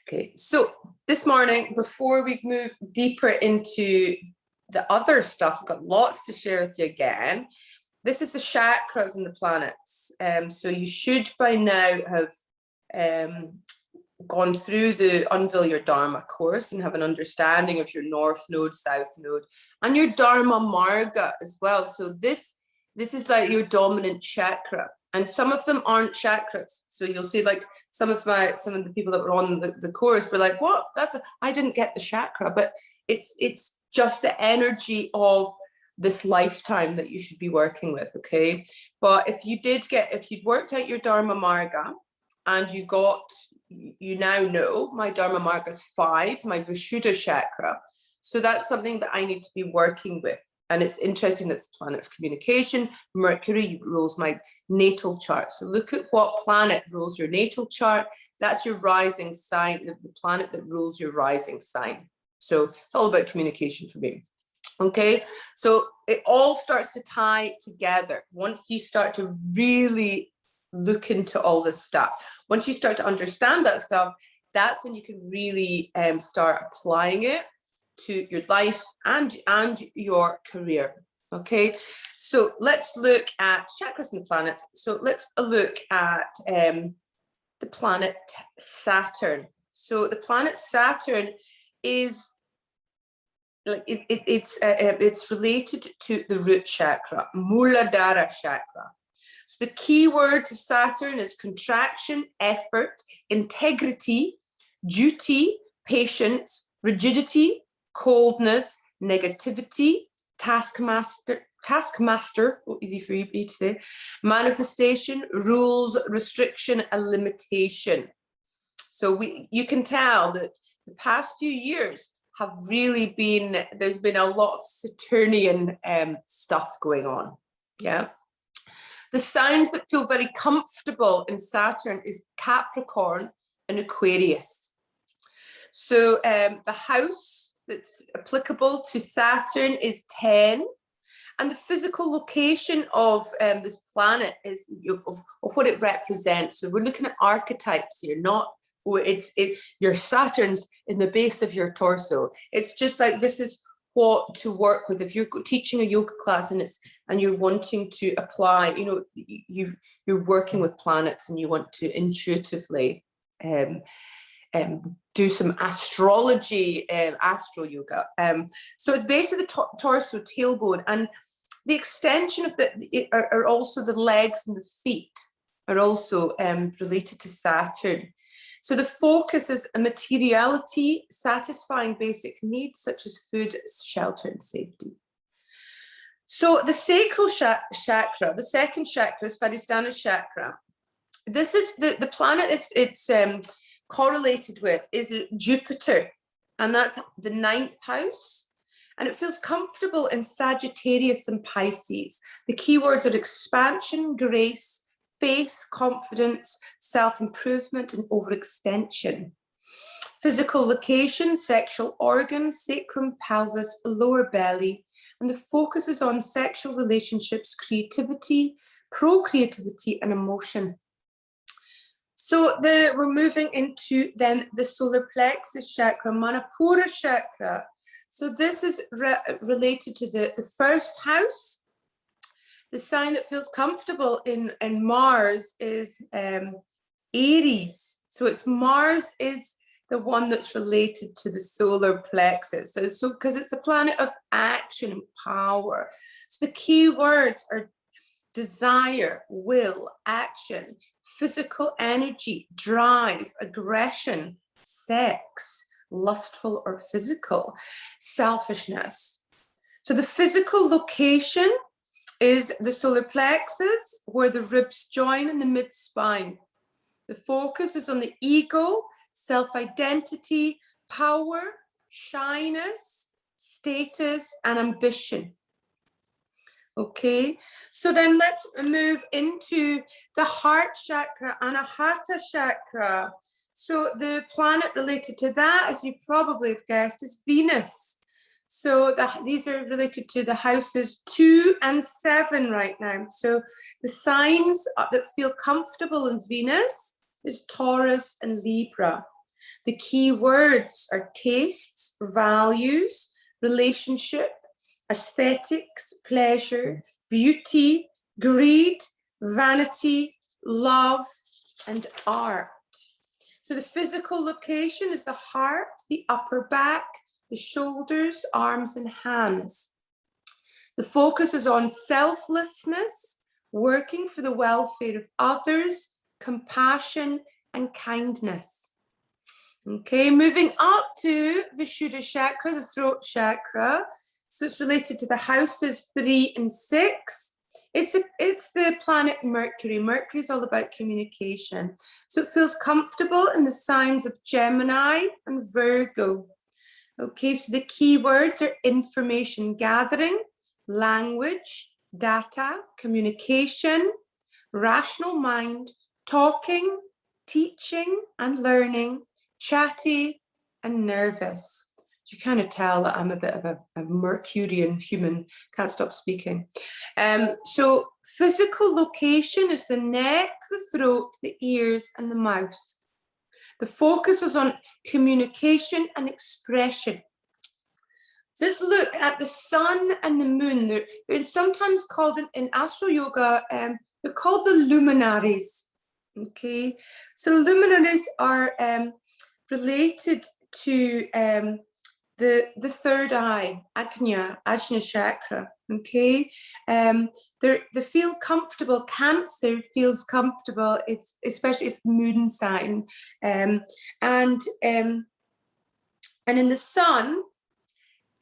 Okay, so this morning, before we move deeper into the other stuff, I've got lots to share with you again. This is the chakras and the planets. So you should by now have gone through the Unveil Your Dharma course and have an understanding of your North Node, South Node, and your Dharma Marga as well. So this is like your dominant chakra. And some of them aren't chakras. So you'll see like some of the people that were on the course were like, what? I didn't get the chakra, but it's just the energy of this lifetime that you should be working with, okay? But if you'd worked out your Dharma Marga and you now know my Dharma Marga is 5, my Vishuddha chakra. So that's something that I need to be working with. And it's interesting, it's a planet of communication. Mercury rules my natal chart. So look at what planet rules your natal chart. That's your rising sign, the planet that rules your rising sign. So it's all about communication for me. Okay, so it all starts to tie together once you start to really look into all this stuff. Once you start to understand that stuff, that's when you can really start applying it to your life and your career. Okay, so let's look at chakras and the planets. So let's look at the planet Saturn. So the planet Saturn is like it's related to the root chakra, Muladhara chakra. So the key words of Saturn is contraction, effort, integrity, duty, patience, rigidity, coldness, negativity, taskmaster, easy for you to say, manifestation, rules, restriction, and limitation. So you can tell that the past few years have really been, there's been a lot of Saturnian stuff going on, yeah. The signs that feel very comfortable in Saturn is Capricorn and Aquarius. So the house that's applicable to Saturn is 10, and the physical location of this planet is of what it represents. So we're looking at archetypes here, not your Saturn's in the base of your torso. It's just like this is what to work with. If you're teaching a yoga class and you're wanting to apply, you're working with planets and you want to intuitively do some astrology, astro yoga. So it's base of the torso, tailbone, and the extension of are also the legs and the feet are also related to Saturn. So the focus is a materiality, satisfying basic needs such as food, shelter, and safety. So the sacral chakra, the second chakra is Svadhisthana chakra. This is the planet it's correlated with is Jupiter, and that's the 9th house. And it feels comfortable in Sagittarius and Pisces. The keywords are expansion, grace, faith, confidence, self-improvement, and overextension. Physical location, sexual organs, sacrum, pelvis, lower belly, and the focus is on sexual relationships, creativity, procreativity, and emotion. So we're moving into then the solar plexus chakra, Manipura chakra. So this is related to the first house. The sign that feels comfortable in Mars is Aries. So it's Mars is the one that's related to the solar plexus. So because it's the planet of action and power. So the key words are desire, will, action, physical energy, drive, aggression, sex, lustful or physical, selfishness. So the physical location is the solar plexus, where the ribs join in the mid-spine. The focus is on the ego, self-identity, power, shyness, status, and ambition. Okay, so then let's move into the heart chakra, Anahata chakra. So the planet related to that, as you probably have guessed, is Venus. So these are related to the houses 2 and 7 right now. So the signs that feel comfortable in Venus is Taurus and Libra. The key words are tastes, values, relationship, aesthetics, pleasure, beauty, greed, vanity, love, and art. So the physical location is the heart, the upper back, the shoulders, arms, and hands. The focus is on selflessness, working for the welfare of others, compassion, and kindness. Okay, moving up to Vishuddha chakra, the throat chakra. So it's related to the houses 3 and 6. It's the planet Mercury. Mercury is all about communication. So it feels comfortable in the signs of Gemini and Virgo. Okay, so the key words are information gathering, language, data, communication, rational mind, talking, teaching and learning, chatty and nervous. You kind of tell that I'm a bit of a Mercurian human, can't stop speaking. So physical location is the neck, the throat, the ears, and the mouth. The focus is on communication and expression. So let's look at the sun and the moon. They're sometimes called in Astro Yoga, they're called the luminaries. Okay, so luminaries are related to the third eye, Ajna chakra. Okay, they feel comfortable. Cancer feels comfortable. It's especially it's the moon sign, and in the sun,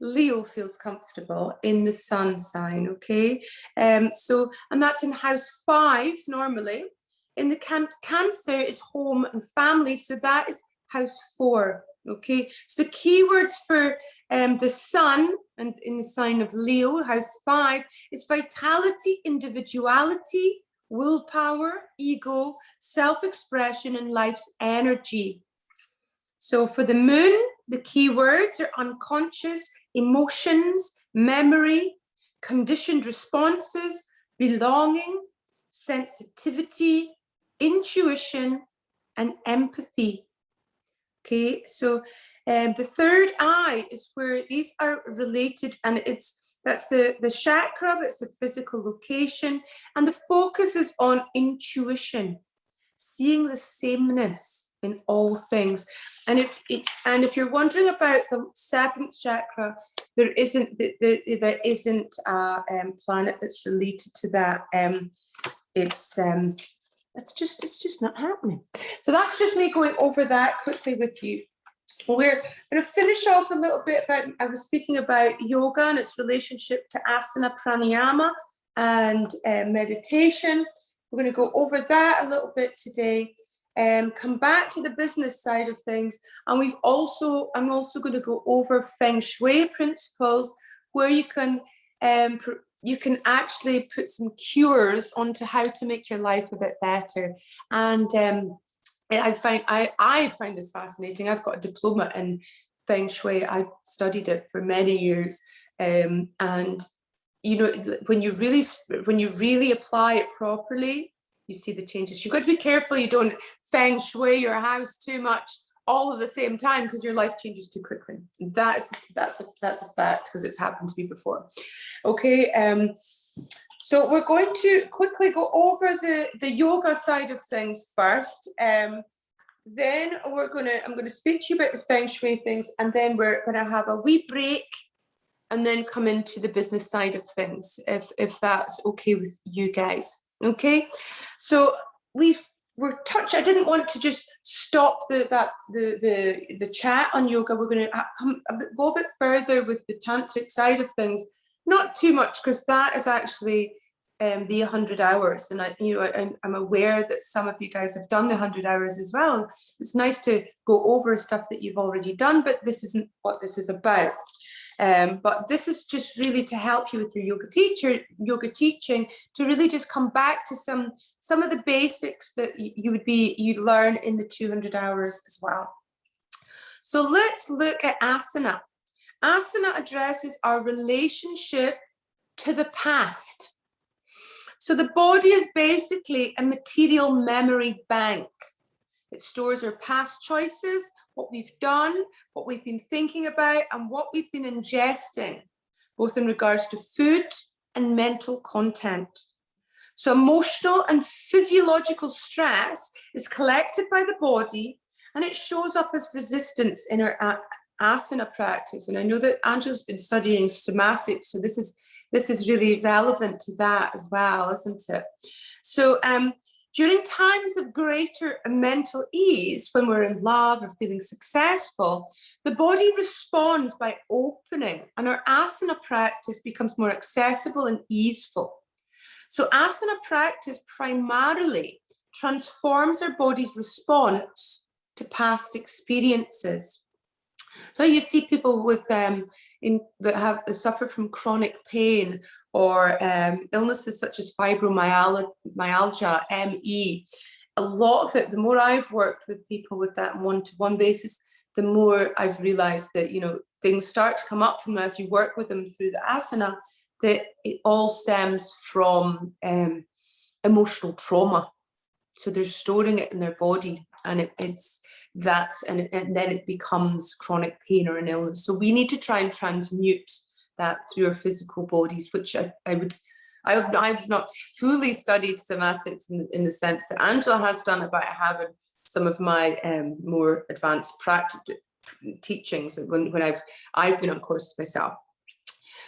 Leo feels comfortable in the sun sign. Okay, and that's in house 5 normally. In the Cancer is home and family, so that is house 4. Okay, so the keywords for the sun and in the sign of Leo, house 5, is vitality, individuality, willpower, ego, self-expression, and life's energy. So for the moon, the keywords are unconscious, emotions, memory, conditioned responses, belonging, sensitivity, intuition, and empathy. Okay, so the third eye is where these are related, and that's the chakra, that's the physical location, and the focus is on intuition, seeing the sameness in all things. And if you're wondering about the 7th chakra, there isn't a planet that's related to that. It's just not happening. So that's just me going over that quickly with you. We're going to finish off a little bit about, I was speaking about yoga and its relationship to asana, pranayama, and meditation. We're going to go over that a little bit today. Come back to the business side of things, and I'm also going to go over Feng Shui principles, where you can actually put some cures onto how to make your life a bit better. And I find this fascinating. I've got a diploma in Feng Shui. I studied it for many years, and you know, when you really apply it properly, you see the changes. You've got to be careful you don't Feng Shui your house too much all at the same time, because your life changes too quickly. That's a fact, because it's happened to me before. Okay, so we're going to quickly go over the yoga side of things first. Then I'm going to speak to you about the Feng Shui things, and then we're going to have a wee break, and then come into the business side of things, if that's okay with you guys. Okay, so I didn't want to just stop the chat on yoga. We're going to go a bit further with the tantric side of things. Not too much, because that is actually the 100 hours, and I'm aware that some of you guys have done the 100 hours as well. It's nice to go over stuff that you've already done, but this isn't what this is about. But this is just really to help you with your yoga teaching, to really just come back to some of the basics that you'd learn in the 200 hours as well. So let's look at asana. Asana addresses our relationship to the past. So the body is basically a material memory bank. It stores our past choices, what we've done, what we've been thinking about, and what we've been ingesting, both in regards to food and mental content. So emotional and physiological stress is collected by the body, and it shows up as resistance in our asana practice. And I know that Angela's been studying somatics, so this is really relevant to that as well, isn't it? So during times of greater mental ease, when we're in love or feeling successful, the body responds by opening, and our asana practice becomes more accessible and easeful. So asana practice primarily transforms our body's response to past experiences. So you see people with that have suffered from chronic pain or illnesses such as fibromyalgia, ME. A lot of it, the more I've worked with people with that one-to-one basis, the more I've realized that, you know, things start to come up from as you work with them through the asana, that it all stems from emotional trauma. So they're storing it in their body, and then it becomes chronic pain or an illness. So we need to try and transmute that through our physical bodies, which I've not fully studied somatics in the sense that Angela has done it, but I have in some of my more advanced teachings when I've been on courses myself.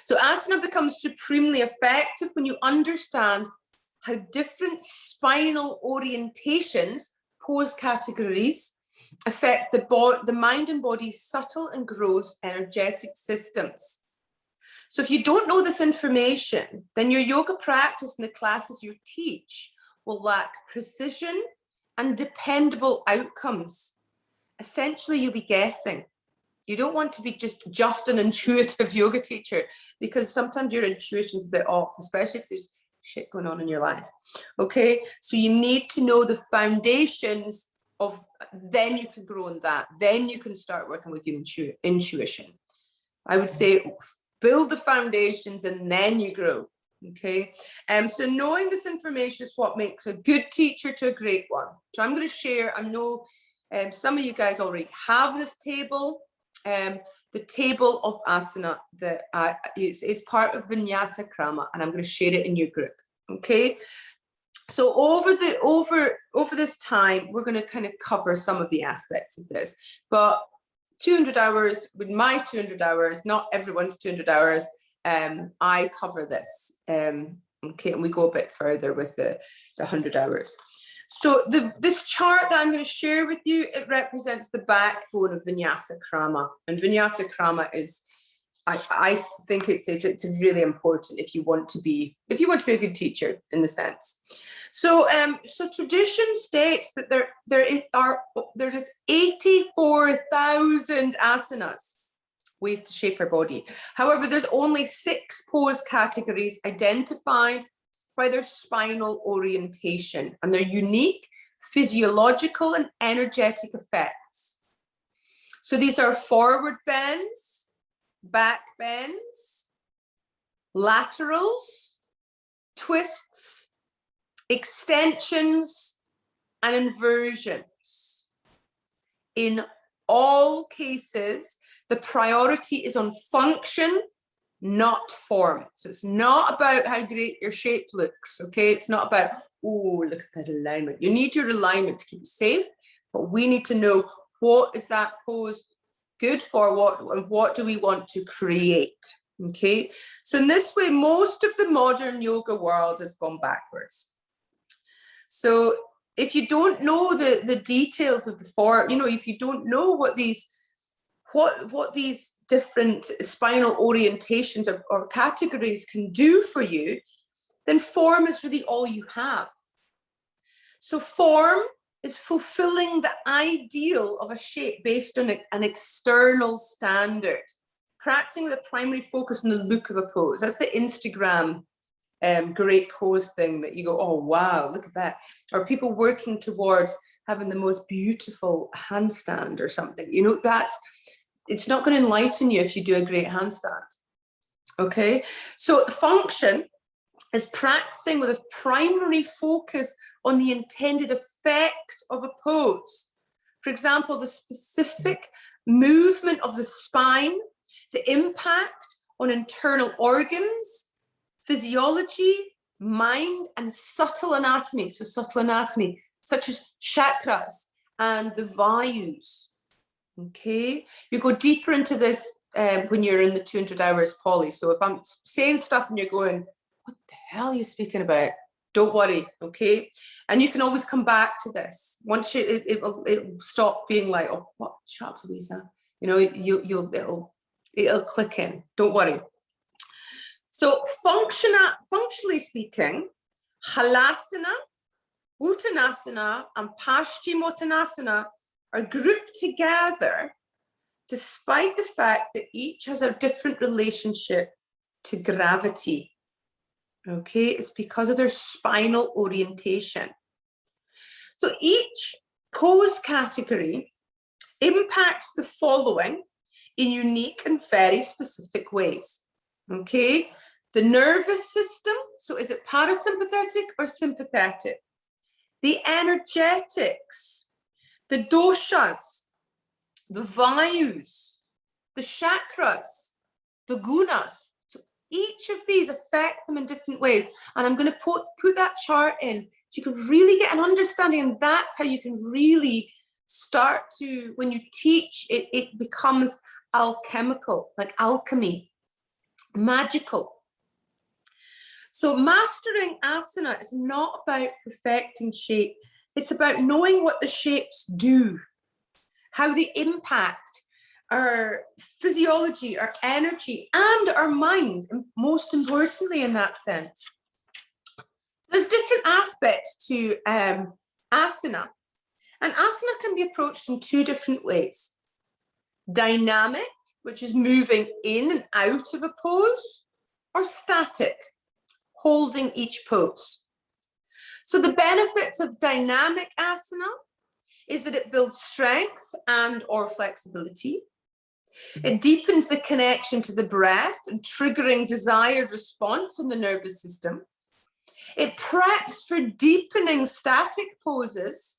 So asana becomes supremely effective when you understand how different spinal orientations, pose categories, affect the mind and body's subtle and gross energetic systems. So if you don't know this information, then your yoga practice and the classes you teach will lack precision and dependable outcomes. Essentially, you'll be guessing. You don't want to be just an intuitive yoga teacher, because sometimes your intuition is a bit off, especially if there's shit going on in your life. Okay, so you need to know the foundations of, then you can grow in that, then you can start working with your intuition. I would say build the foundations and then you grow. Okay, so knowing this information is what makes a good teacher to a great one. So I'm going to share, I know some of you guys already have this table. The table of asana that is part of Vinyasa Krama, and I'm going to share it in your group. Okay, so over this time, we're going to kind of cover some of the aspects of this, but 200 hours, with my 200 hours, not everyone's 200 hours, I cover this. Okay, and we go a bit further with the 100 hours. So this chart that I'm going to share with you, it represents the backbone of Vinyasa Krama. And Vinyasa Krama is, I think it's really important if you want to be a good teacher in the sense. So so tradition states that there's 84,000 asanas, ways to shape our body. However, there's only 6 pose categories identified by their spinal orientation and their unique physiological and energetic effects. So these are forward bends, back bends, laterals, twists, extensions, and inversions. In all cases, the priority is on function, not form. So it's not about how great your shape looks, okay? It's not about, oh, look at that alignment. You need your alignment to keep you safe, but we need to know, what is that pose good for, what do we want to create, okay? So in this way, most of the modern yoga world has gone backwards. So if you don't know the details of the form, you know, if you don't know what these different spinal orientations or categories can do for you, then form is really all you have. So form is fulfilling the ideal of a shape based on an external standard, practicing with a primary focus on the look of a pose. That's the Instagram great pose thing that you go, oh wow, look at that. Or people working towards having the most beautiful handstand or something. You know, it's not going to enlighten you if you do a great handstand. Okay, so function is practicing with a primary focus on the intended effect of a pose. For example, the specific movement of the spine, the impact on internal organs, physiology, mind, and subtle anatomy. So subtle anatomy, such as chakras and the vayus. Okay, you go deeper into this when you're in the 200 hours poly. So if I'm saying stuff and you're going, what the hell are you speaking about? Don't worry, okay? And you can always come back to this. Once it'll stop being like, oh, what? Shut up, Louisa. You know, it'll click in. Don't worry. So functionally speaking, Halasana, Uttanasana, and Paschimottanasana are grouped together despite the fact that each has a different relationship to gravity. Okay, it's because of their spinal orientation. So each pose category impacts the following in unique and very specific ways. Okay, the nervous system, so is it parasympathetic or sympathetic? The energetics, the doshas, the vayus, the chakras, the gunas. So each of these affect them in different ways. And I'm going to put that chart in so you can really get an understanding, and that's how you can really start to, when you teach, it becomes alchemical, like alchemy, magical. So mastering asana is not about perfecting shape. It's about knowing what the shapes do, how they impact our physiology, our energy, and our mind, and most importantly in that sense. There's different aspects to asana. And asana can be approached in two different ways. Dynamic, which is moving in and out of a pose, or static, holding each pose. So the benefits of dynamic asana is that it builds strength and or flexibility. It deepens the connection to the breath and triggering desired response in the nervous system. It preps for deepening static poses,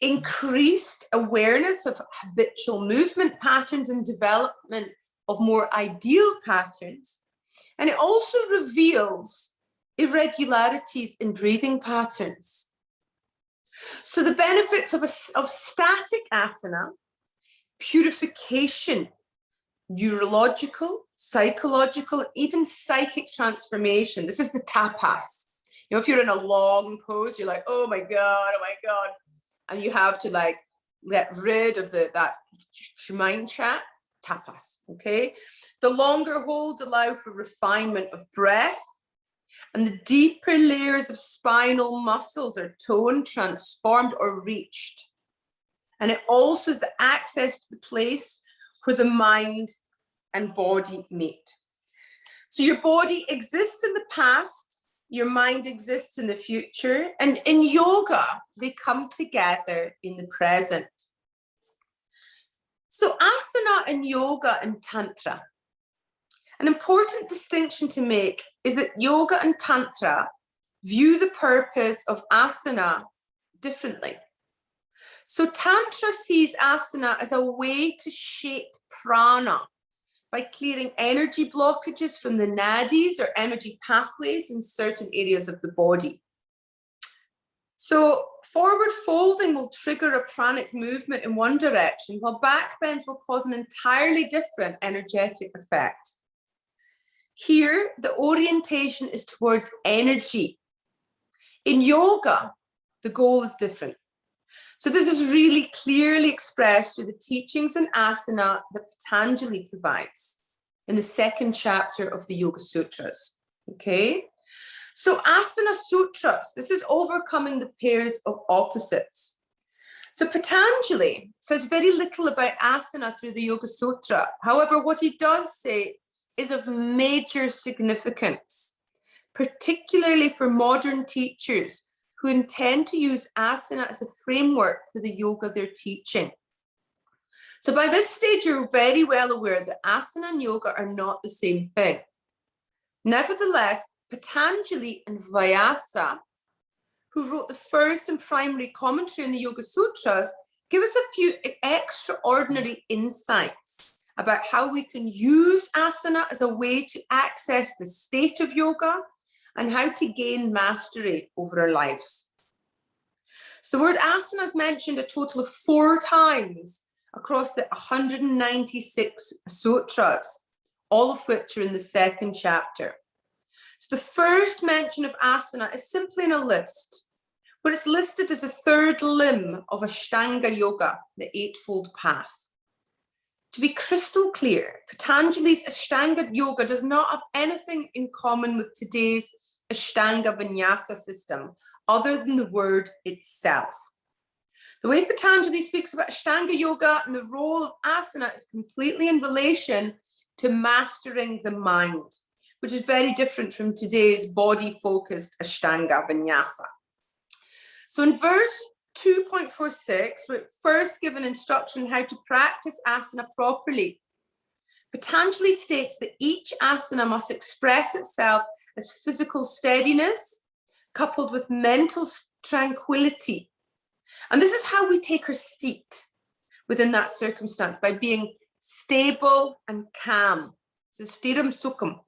increased awareness of habitual movement patterns and development of more ideal patterns. And it also reveals irregularities in breathing patterns. So the benefits of static asana: purification, neurological, psychological, even psychic transformation. This is the tapas. You know, if you're in a long pose, you're like, oh my God. And you have to like get rid of that mind chat, tapas, okay? The longer holds allow for refinement of breath, and the deeper layers of spinal muscles are toned, transformed, or reached. And it also is the access to the place where the mind and body meet. So your body exists in the past, your mind exists in the future, and in yoga, they come together in the present. So asana in yoga and tantra. An important distinction to make is that yoga and tantra view the purpose of asana differently. So tantra sees asana as a way to shape prana by clearing energy blockages from the nadis or energy pathways in certain areas of the body. So forward folding will trigger a pranic movement in one direction, while back bends will cause an entirely different energetic effect. Here, the orientation is towards energy. In yoga, the goal is different. So this is really clearly expressed through the teachings in asana that Patanjali provides in the second chapter of the Yoga Sutras, okay? So asana sutras, this is overcoming the pairs of opposites. So Patanjali says very little about asana through the Yoga Sutra. However, what he does say is of major significance, particularly for modern teachers who intend to use asana as a framework for the yoga they're teaching. So by this stage, you're very well aware that asana and yoga are not the same thing. Nevertheless, Patanjali and Vyasa, who wrote the first and primary commentary on the Yoga Sutras, give us a few extraordinary insights about how we can use asana as a way to access the state of yoga and how to gain mastery over our lives. So the word asana is mentioned a total of 4 times across the 196 sutras, all of which are in the 2nd chapter. So the first mention of asana is simply in a list, where it's listed as a 3rd limb of Ashtanga Yoga, the Eightfold Path. To be crystal clear, Patanjali's Ashtanga Yoga does not have anything in common with today's Ashtanga Vinyasa system, other than the word itself. The way Patanjali speaks about Ashtanga Yoga and the role of asana is completely in relation to mastering the mind, which is very different from today's body-focused Ashtanga Vinyasa. So in verse 2.46, we're first given instruction how to practice asana properly. Patanjali states that each asana must express itself as physical steadiness coupled with mental tranquility. And this is how we take our seat within that circumstance, by being stable and calm. So stiram sukham.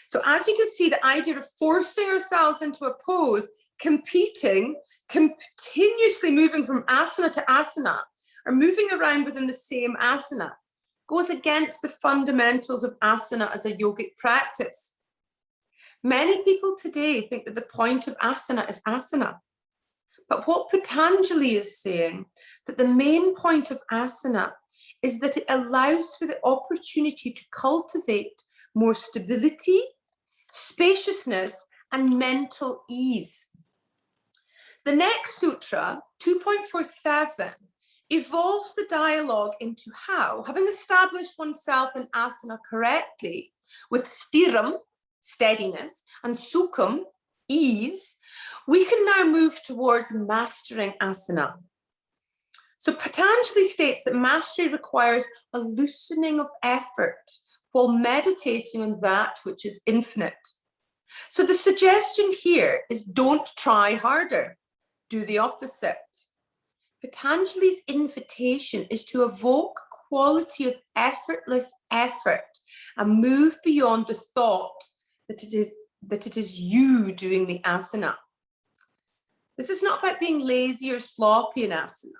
So as you can see, the idea of forcing ourselves into a pose, competing, continuously moving from asana to asana, or moving around within the same asana, goes against the fundamentals of asana as a yogic practice. Many people today think that the point of asana is asana. But what Patanjali is saying, that the main point of asana is that it allows for the opportunity to cultivate more stability, spaciousness, and mental ease. The next sutra, 2.47, evolves the dialogue into how, having established oneself in asana correctly, with stiram, steadiness, and sukham, ease, we can now move towards mastering asana. So Patanjali states that mastery requires a loosening of effort while meditating on that which is infinite. So the suggestion here is don't try harder, do the opposite. Patanjali's invitation is to evoke quality of effortless effort and move beyond the thought that it is you doing the asana. This is not about being lazy or sloppy in asana.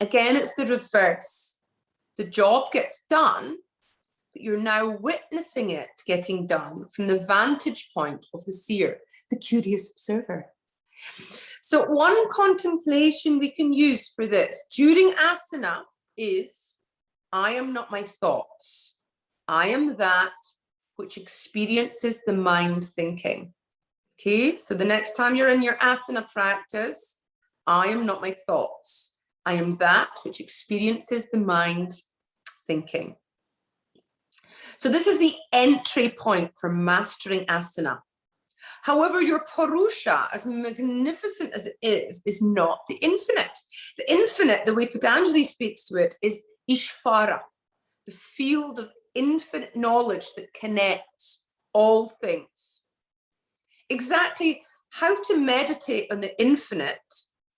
Again, it's the reverse. The job gets done, but you're now witnessing it getting done from the vantage point of the seer, the curious observer. So one contemplation we can use for this during asana is, I am not my thoughts. I am that which experiences the mind thinking. Okay, so the next time you're in your asana practice, I am not my thoughts. I am that which experiences the mind thinking. So this is the entry point for mastering asana. However, your Purusha, as magnificent as it is not the infinite. The infinite, the way Patanjali speaks to it, is Ishvara, the field of infinite knowledge that connects all things. Exactly how to meditate on the infinite,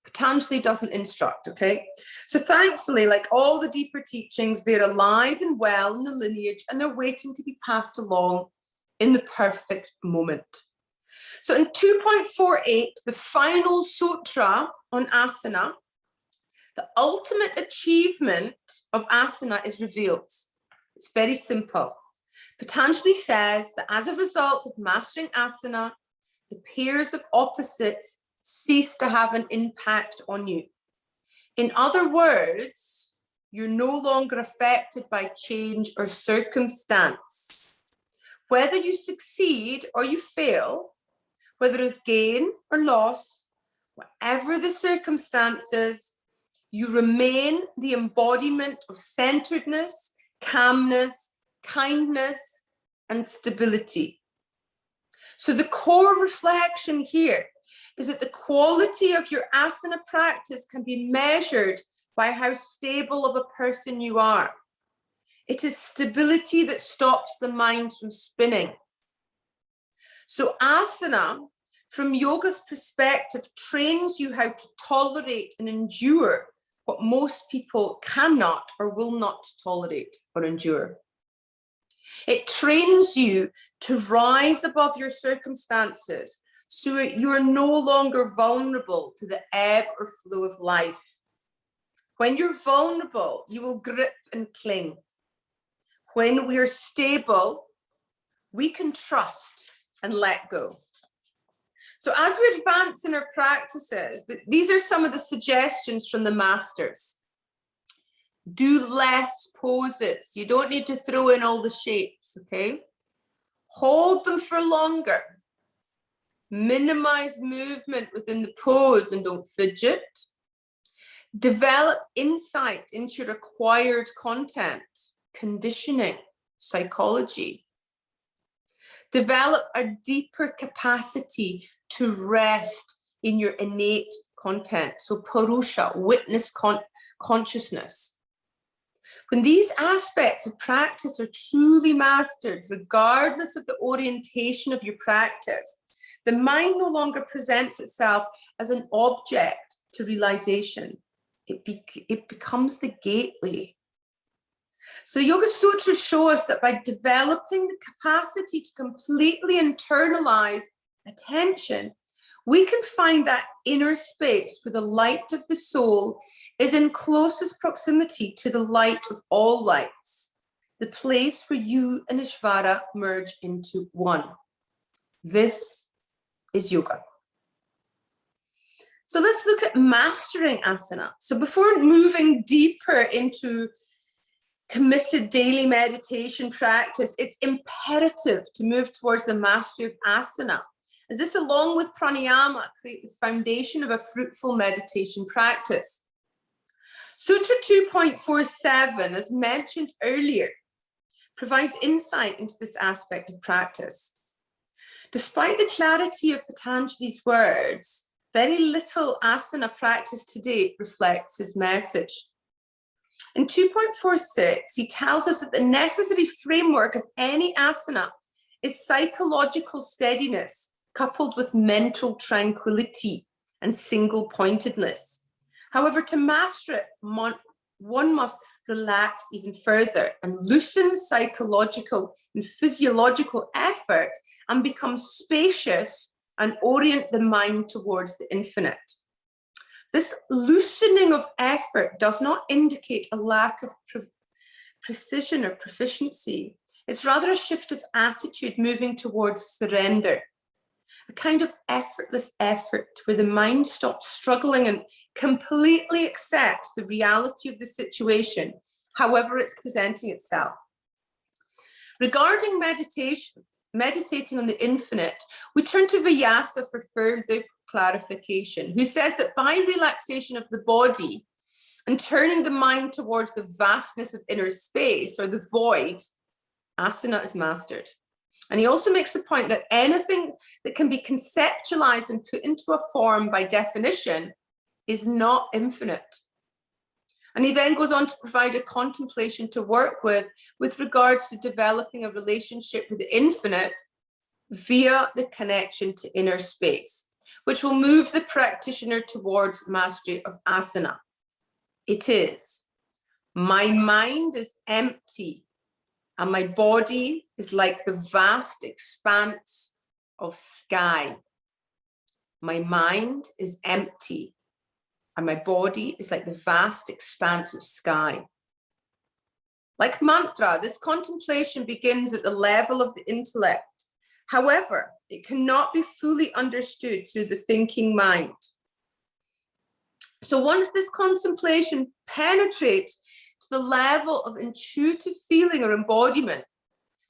Patanjali doesn't instruct, okay? So thankfully, like all the deeper teachings, they're alive and well in the lineage, and they're waiting to be passed along in the perfect moment. So in 2.48, the final sutra on asana, the ultimate achievement of asana is revealed. It's very simple. Patanjali says that as a result of mastering asana, the pairs of opposites cease to have an impact on you. In other words, you're no longer affected by change or circumstance. Whether you succeed or you fail, whether it's gain or loss, whatever the circumstances, you remain the embodiment of centeredness, calmness, kindness, and stability. So the core reflection here is that the quality of your asana practice can be measured by how stable of a person you are. It is stability that stops the mind from spinning. So asana, from yoga's perspective, trains you how to tolerate and endure what most people cannot or will not tolerate or endure. It trains you to rise above your circumstances so you are no longer vulnerable to the ebb or flow of life. When you're vulnerable, you will grip and cling. When we are stable, we can trust and let go. So as we advance in our practices, these are some of the suggestions from the masters. Do less poses. You don't need to throw in all the shapes, okay? Hold them for longer. Minimize movement within the pose and don't fidget. Develop insight into your acquired content, conditioning, psychology. Develop a deeper capacity to rest in your innate content. So Purusha, witness consciousness. When these aspects of practice are truly mastered, regardless of the orientation of your practice, the mind no longer presents itself as an object to realization. It becomes the gateway. So Yoga Sutras show us that by developing the capacity to completely internalize attention, we can find that inner space where the light of the soul is in closest proximity to the light of all lights, the place where you and Ishvara merge into one. This is yoga. So let's look at mastering asana. So before moving deeper into committed daily meditation practice, it's imperative to move towards the mastery of asana, as this, along with pranayama, create the foundation of a fruitful meditation practice. Sutra 2.47, as mentioned earlier, provides insight into this aspect of practice. Despite the clarity of Patanjali's words, very little asana practice to date reflects his message. In 2.46, he tells us that the necessary framework of any asana is psychological steadiness, coupled with mental tranquility and single-pointedness. However, to master it, one must relax even further and loosen psychological and physiological effort and become spacious and orient the mind towards the infinite. This loosening of effort does not indicate a lack of precision or proficiency. It's rather a shift of attitude moving towards surrender, a kind of effortless effort where the mind stops struggling and completely accepts the reality of the situation, however it's presenting itself. Regarding meditating on the infinite, we turn to Vyasa for further clarification, who says that by relaxation of the body and turning the mind towards the vastness of inner space or the void, asana is mastered. And he also makes the point that anything that can be conceptualized and put into a form by definition is not infinite. And he then goes on to provide a contemplation to work with regards to developing a relationship with the infinite via the connection to inner space, which will move the practitioner towards mastery of asana. It is, my mind is empty and my body is like the vast expanse of sky. My mind is empty and my body is like the vast expanse of sky. Like mantra, this contemplation begins at the level of the intellect. However, it cannot be fully understood through the thinking mind. So once this contemplation penetrates to the level of intuitive feeling or embodiment,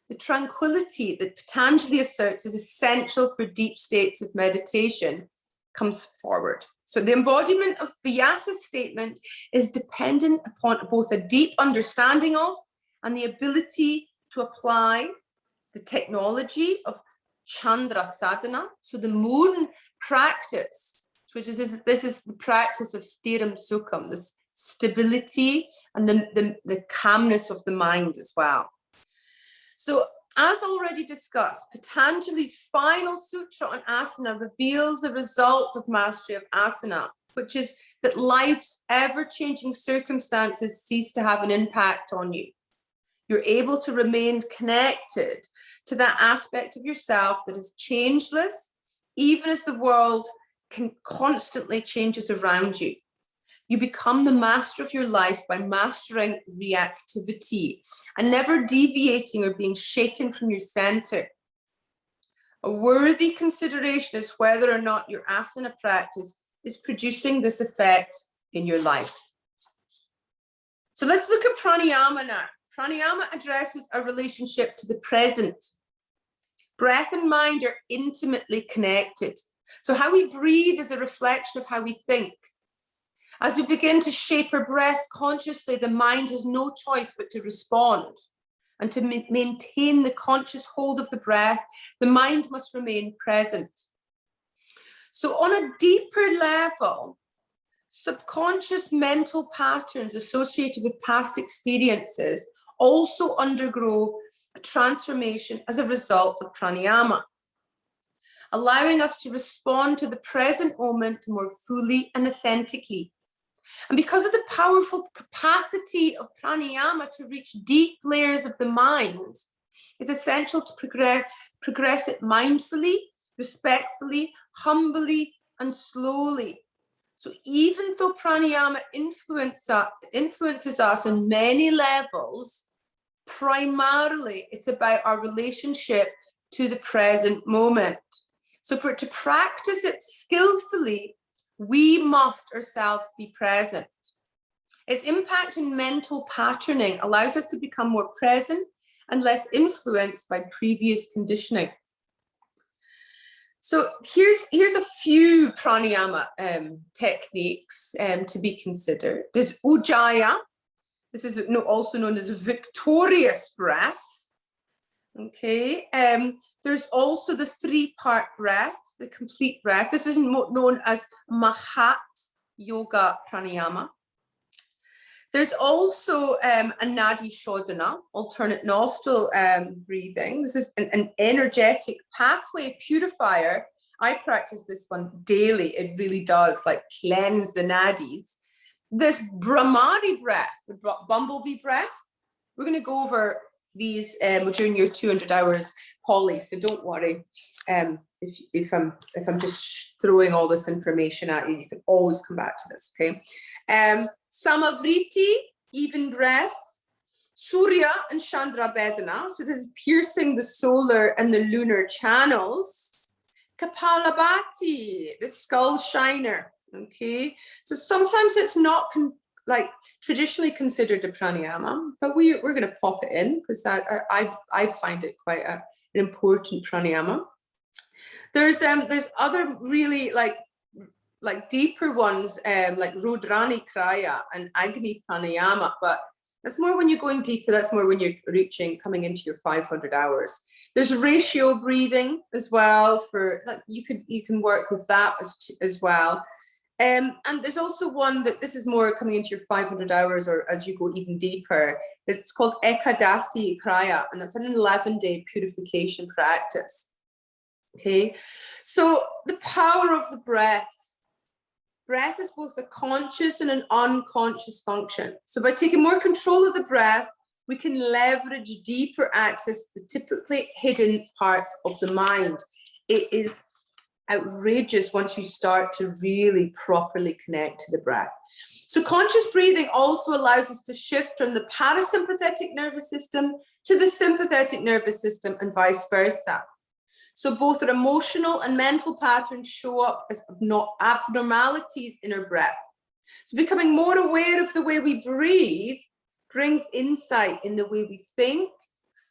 the tranquility that Patanjali asserts is essential for deep states of meditation comes forward. So the embodiment of Vyasa's statement is dependent upon both a deep understanding of and the ability to apply the technology of Chandra sadhana, so the moon practice, which is this is the practice of stiram sukham, this stability and the calmness of the mind as well. So as already discussed, Patanjali's final sutra on asana reveals the result of mastery of asana. which is that life's ever-changing circumstances cease to have an impact on you. You're able to remain connected to that aspect of yourself that is changeless, even as the world constantly changes around you. You become the master of your life by mastering reactivity and never deviating or being shaken from your center. A worthy consideration is whether or not your asana practice is producing this effect in your life. So let's look at pranayama now. Pranayama addresses our relationship to the present. Breath and mind are intimately connected. So how we breathe is a reflection of how we think. As we begin to shape our breath consciously, the mind has no choice but to respond. And to maintain the conscious hold of the breath, the mind must remain present. So on a deeper level, subconscious mental patterns associated with past experiences also undergo a transformation as a result of pranayama, allowing us to respond to the present moment more fully and authentically. And because of the powerful capacity of pranayama to reach deep layers of the mind, it's essential to progress it mindfully, respectfully, humbly, and slowly. So even though pranayama influences us on many levels, primarily it's about our relationship to the present moment. So to practice it skillfully, we must ourselves be present. Its impact in mental patterning allows us to become more present and less influenced by previous conditioning. So here's a few pranayama techniques to be considered. There's ujjayi. This is also known as a victorious breath. Okay. There's also the 3-part breath, the complete breath. This is known as Mahat Yoga Pranayama. There's also a Nadi Shodhana, alternate nostril breathing. This is an energetic pathway purifier. I practice this one daily. It really does cleanse the nadis. This Brahmari breath, the bumblebee breath, we're going to go over these during your 200 hours poly, so don't worry if I'm just throwing all this information at you. You can always come back to this. Okay. Samavriti, even breath. Surya and Chandra Bedana, so this is piercing the solar and the lunar channels. Kapalabhati, the skull shiner. Okay, so sometimes it's not traditionally considered a pranayama, but we're going to pop it in because I find it quite an important pranayama. There's other really like deeper ones like Rodrani Kriya and Agni Pranayama, but that's more when you're going deeper. That's more when you're coming into your 500 hours. There's ratio breathing as well for you can work with that as well. And there's also one that this is more coming into your 500 hours or as you go even deeper. It's called Ekadasi Kriya, and it's an 11-day purification practice. Okay, so the power of the breath. Breath is both a conscious and an unconscious function. So by taking more control of the breath, we can leverage deeper access to the typically hidden parts of the mind. It is outrageous once you start to really properly connect to the breath. So conscious breathing also allows us to shift from the parasympathetic nervous system to the sympathetic nervous system and vice versa. So both our emotional and mental patterns show up as abnormalities in our breath. So becoming more aware of the way we breathe brings insight in the way we think,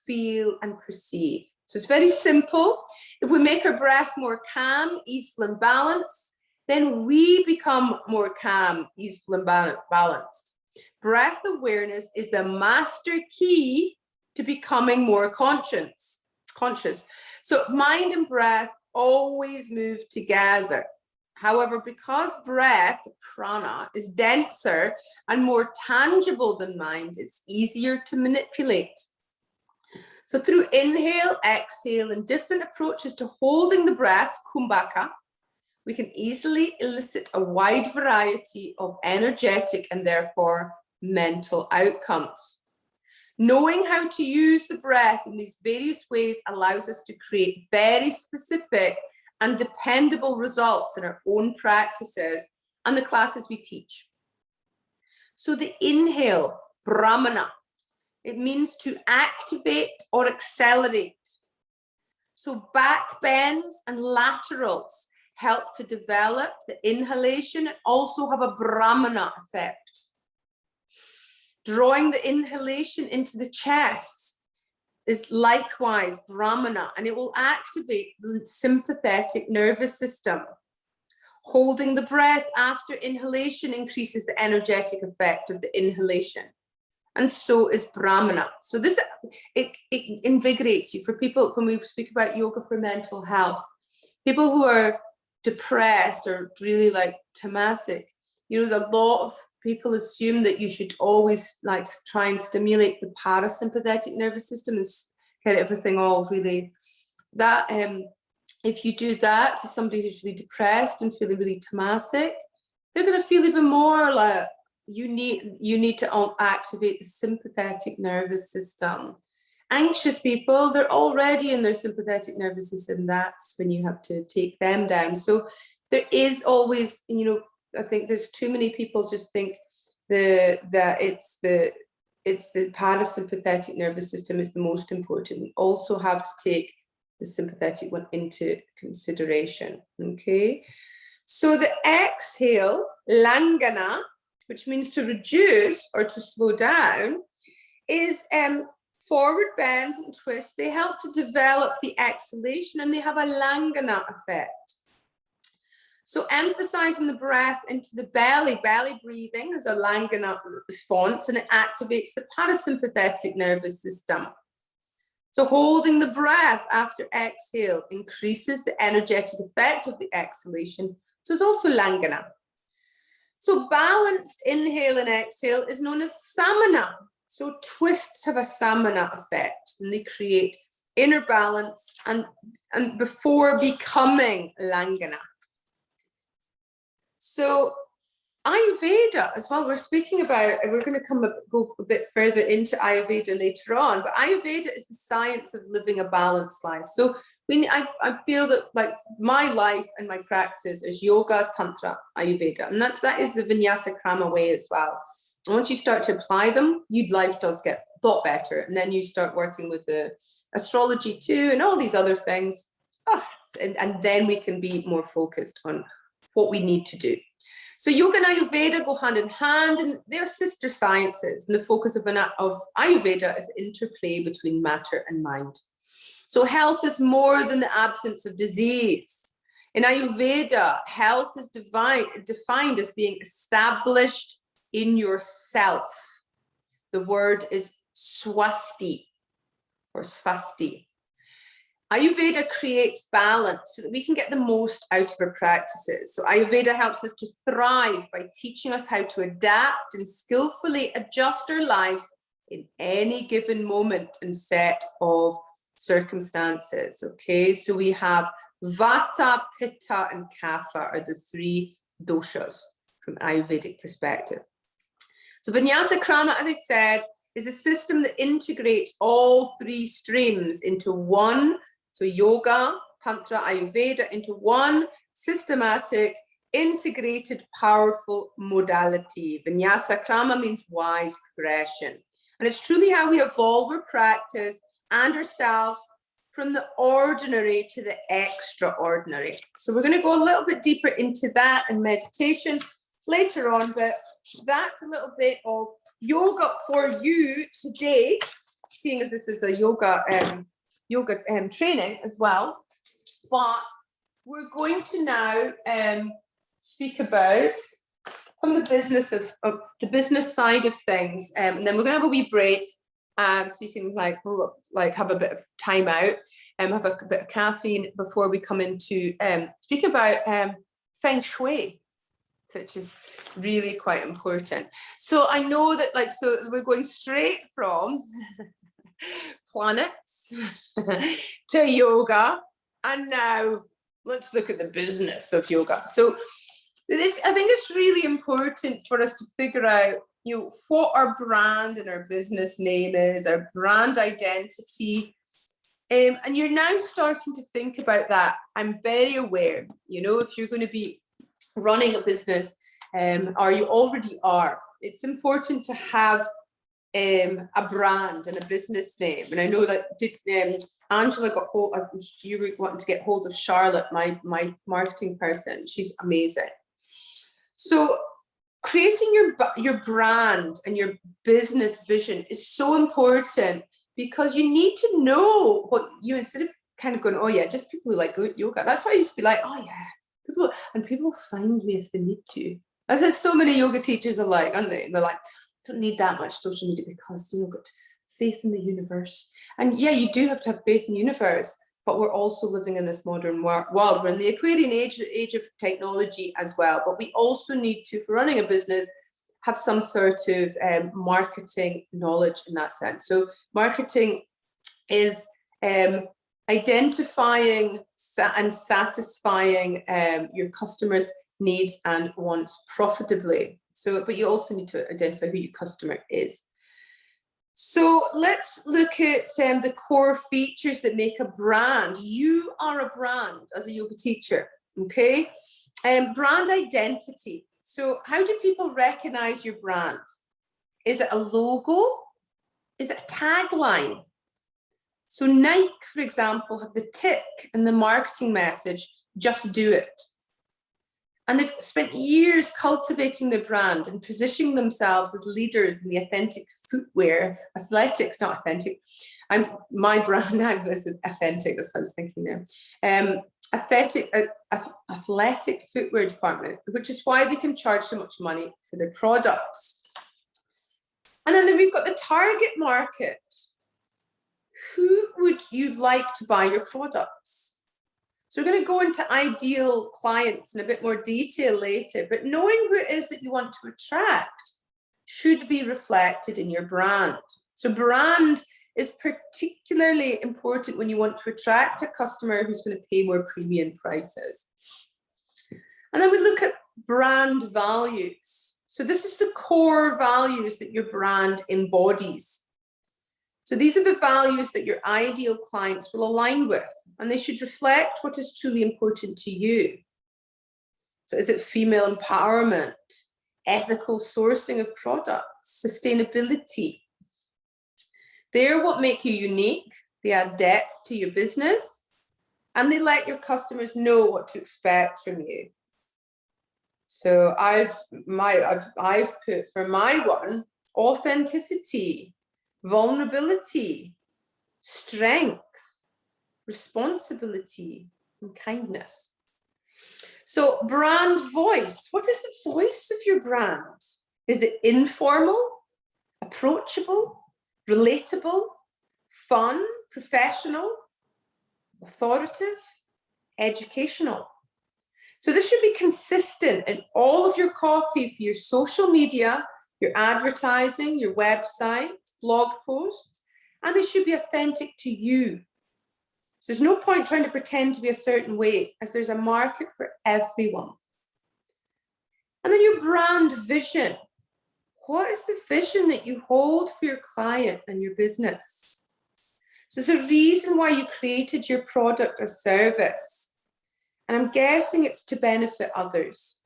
feel, and perceive. So it's very simple. If we make our breath more calm, easeful, and balanced, then we become more calm, easeful, and balanced. Breath awareness is the master key to becoming more conscious. So mind and breath always move together. However, because breath, prana, is denser and more tangible than mind, it's easier to manipulate. So through inhale, exhale, and different approaches to holding the breath, kumbhaka, we can easily elicit a wide variety of energetic and therefore mental outcomes. Knowing how to use the breath in these various ways allows us to create very specific and dependable results in our own practices and the classes we teach. So the inhale, Brahmana, it means to activate or accelerate. So back bends and laterals help to develop the inhalation and also have a Brahmana effect. Drawing the inhalation into the chest is likewise Brahmana, and it will activate the sympathetic nervous system. Holding the breath after inhalation increases the energetic effect of the inhalation, and so is Brahmana. So this, it invigorates you. For people, when we speak about yoga for mental health, people who are depressed or really like tamasic, you know, a lot of people assume that you should always like try and stimulate the parasympathetic nervous system and get everything all really that. If you do that to somebody who's really depressed and feeling really tamasic, they're going to feel even more like you need to activate the sympathetic nervous system. Anxious people, they're already in their sympathetic nervous system. That's when you have to take them down. So there is always, you know, I think there's too many people just think that it's the parasympathetic nervous system is the most important. We also have to take the sympathetic one into consideration. Okay, so the exhale, Langana, which means to reduce or to slow down, is forward bends and twists. They help to develop the exhalation and they have a Langana effect. So emphasizing the breath into the belly breathing is a Langana response, and it activates the parasympathetic nervous system. So holding the breath after exhale increases the energetic effect of the exhalation. So it's also Langana. So balanced inhale and exhale is known as Samana. So twists have a Samana effect, and they create inner balance and before becoming Langana. So Ayurveda as well, we're speaking about, and we're going to go a bit further into Ayurveda later on, but Ayurveda is the science of living a balanced life. So I feel that like my life and my practices is yoga, tantra, Ayurveda, and that is the Vinyasa Krama way as well. And once you start to apply them, your life does get a lot better. And then you start working with the astrology too, and all these other things. And then we can be more focused on what we need to do. So yoga and Ayurveda go hand in hand, and they're sister sciences. And the focus of Ayurveda is interplay between matter and mind. So health is more than the absence of disease. In Ayurveda, health is defined as being established in yourself. The word is swasti or swasti. Ayurveda creates balance so that we can get the most out of our practices. So Ayurveda helps us to thrive by teaching us how to adapt and skillfully adjust our lives in any given moment and set of circumstances. Okay, so we have Vata, Pitta, and Kapha are the three doshas from Ayurvedic perspective. So Vinyasa Krama, as I said, is a system that integrates all three streams into one. So yoga, tantra, Ayurveda into one systematic, integrated, powerful modality. Vinyasa Krama means wise progression. And it's truly how we evolve our practice and ourselves from the ordinary to the extraordinary. So we're going to go a little bit deeper into that and meditation later on, but that's a little bit of yoga for you today, seeing as this is a yoga training as well. But we're going to now speak about some of the business of the business side of things, and then we're going to have a wee break, so you can have a bit of time out and have a bit of caffeine before we come into speak about feng shui, which is really quite important. So I know that so we're going straight from planets to yoga, and now let's look at the business of yoga. So this, I think it's really important for us to figure out, you know, what our brand and our business name is, our brand identity. And you're now starting to think about that. I'm very aware, you know, if you're going to be running a business, or you already are, it's important to have a brand and a business name. And I know that Angela got hold of, you were wanting to get hold of Charlotte, my marketing person. She's amazing. So creating your brand and your business vision is so important, because you need to know what you, instead of kind of going, oh yeah, just people who like yoga. That's why I used to be like, oh yeah, people will find me if they need to. As so many yoga teachers are like, aren't they? They're like, don't need that much social media because, you know, got faith in the universe. And yeah, you do have to have faith in the universe, but we're also living in this modern world. We're in the Aquarian age of technology as well, but we also need to, for running a business, have some sort of marketing knowledge in that sense. So marketing is identifying and satisfying your customers' needs and wants profitably. So, but you also need to identify who your customer is. So let's look at the core features that make a brand. You are a brand as a yoga teacher, okay? Brand identity. So how do people recognize your brand? Is it a logo? Is it a tagline? So Nike, for example, have the tick and the marketing message, just do it. And they've spent years cultivating their brand and positioning themselves as leaders in the authentic footwear, athletics, not authentic. My brand name is authentic, that's what I was thinking there. Athletic footwear department, which is why they can charge so much money for their products. And then we've got the target market. Who would you like to buy your products? So we're going to go into ideal clients in a bit more detail later, but knowing who it is that you want to attract should be reflected in your brand. So brand is particularly important when you want to attract a customer who's going to pay more premium prices. And then we look at brand values. So this is the core values that your brand embodies. So these are the values that your ideal clients will align with, and they should reflect what is truly important to you. So is it female empowerment, ethical sourcing of products, sustainability? They're what make you unique. They add depth to your business, and they let your customers know what to expect from you. So I've put for my one, authenticity, vulnerability, strength, responsibility, and kindness. So brand voice, what is the voice of your brand? Is it informal, approachable, relatable, fun, professional, authoritative, educational? So this should be consistent in all of your copy for your social media, your advertising, your website, blog posts, and they should be authentic to you. So there's no point trying to pretend to be a certain way, as there's a market for everyone. And then your brand vision. What is the vision that you hold for your client and your business? So there's a reason why you created your product or service. And I'm guessing it's to benefit others.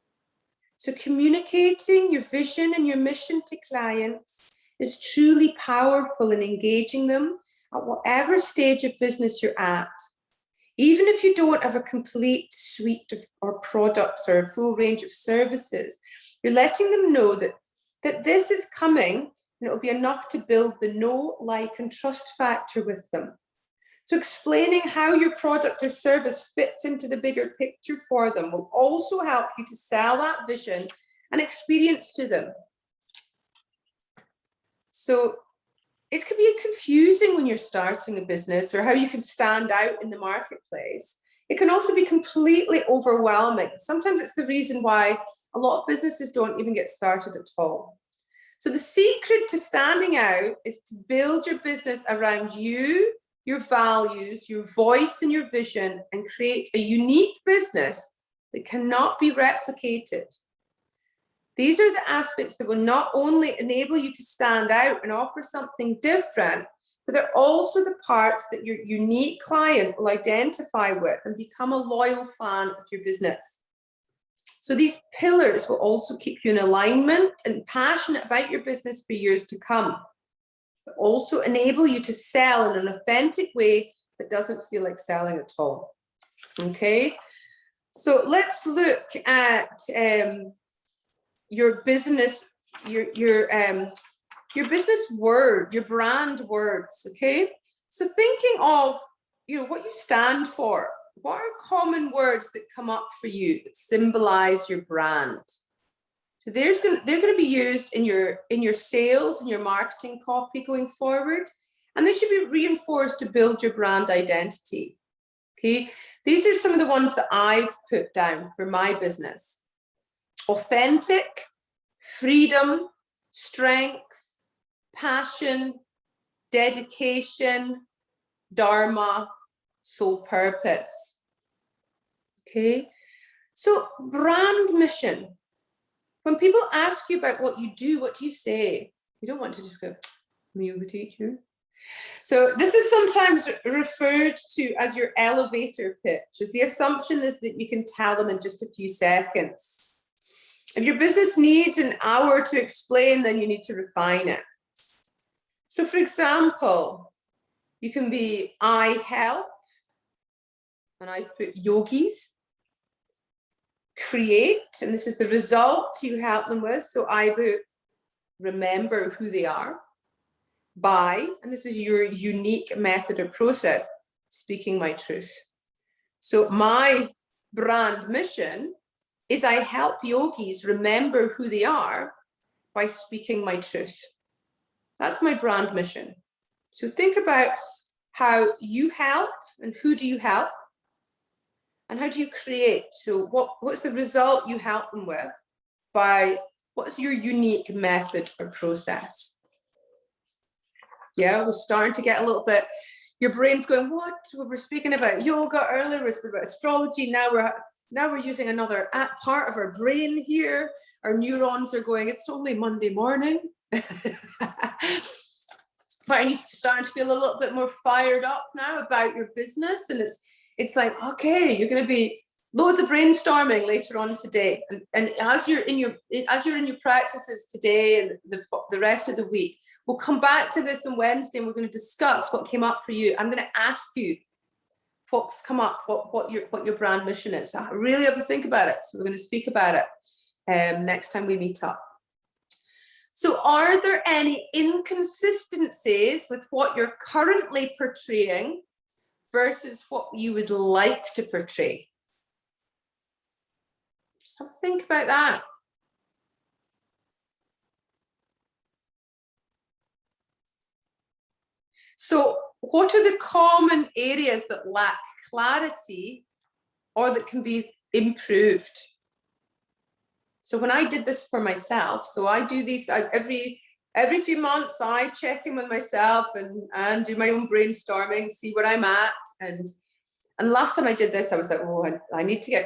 So communicating your vision and your mission to clients is truly powerful in engaging them at whatever stage of business you're at. Even if you don't have a complete suite or products or a full range of services, you're letting them know that this is coming, and it'll be enough to build the know, like, and trust factor with them. So explaining how your product or service fits into the bigger picture for them will also help you to sell that vision and experience to them. So it can be confusing when you're starting a business, or how you can stand out in the marketplace. It can also be completely overwhelming. Sometimes it's the reason why a lot of businesses don't even get started at all. So the secret to standing out is to build your business around you, your values, your voice and your vision, and create a unique business that cannot be replicated. These are the aspects that will not only enable you to stand out and offer something different, but they're also the parts that your unique client will identify with and become a loyal fan of your business. So these pillars will also keep you in alignment and passionate about your business for years to come. They'll also enable you to sell in an authentic way that doesn't feel like selling at all. Okay, so let's look at your business, your business word, your brand words. Okay, so thinking of what you stand for. What are common words that come up for you that symbolize your brand? So they're going to be used in your sales and your marketing copy going forward, and they should be reinforced to build your brand identity. Okay, these are some of the ones that I've put down for my business: authentic, freedom, strength, passion, dedication, dharma, soul purpose. Okay, so brand mission. When people ask you about what you do, what do you say? You don't want to just go, I'm a yoga teacher. So this is sometimes referred to as your elevator pitch. The assumption is that you can tell them in just a few seconds. If your business needs an hour to explain, then you need to refine it. So for example, you can be, I help, and I've put yogis. Create, and this is the result you help them with. So I put remember who they are. By, and this is your unique method or process, speaking my truth. So my brand mission is I help yogis remember who they are by speaking my truth. That's my brand mission. So think about how you help and who do you help and how do you create. So what's the result you help them with by what's your unique method or process? Yeah, we're starting to get a little bit, your brain's going, what? We were speaking about yoga earlier, we're speaking about astrology, now we're using another part of our brain here. Our neurons are going, it's only Monday morning. But you're starting to feel a little bit more fired up now about your business, and it's like, okay, you're going to be loads of brainstorming later on today, and as you're in your practices today and the rest of the week. We'll come back to this on Wednesday and we're going to discuss what came up for you. I'm going to ask you what's come up, what your brand mission is. So really have to think about it. So we're going to speak about it next time we meet up. So are there any inconsistencies with what you're currently portraying versus what you would like to portray? Just have to think about that. So what are the common areas that lack clarity or that can be improved? So when I did this for myself, so I do these every few months, I check in with myself and do my own brainstorming, see where I'm at. And last time I did this, I was like, oh, I need to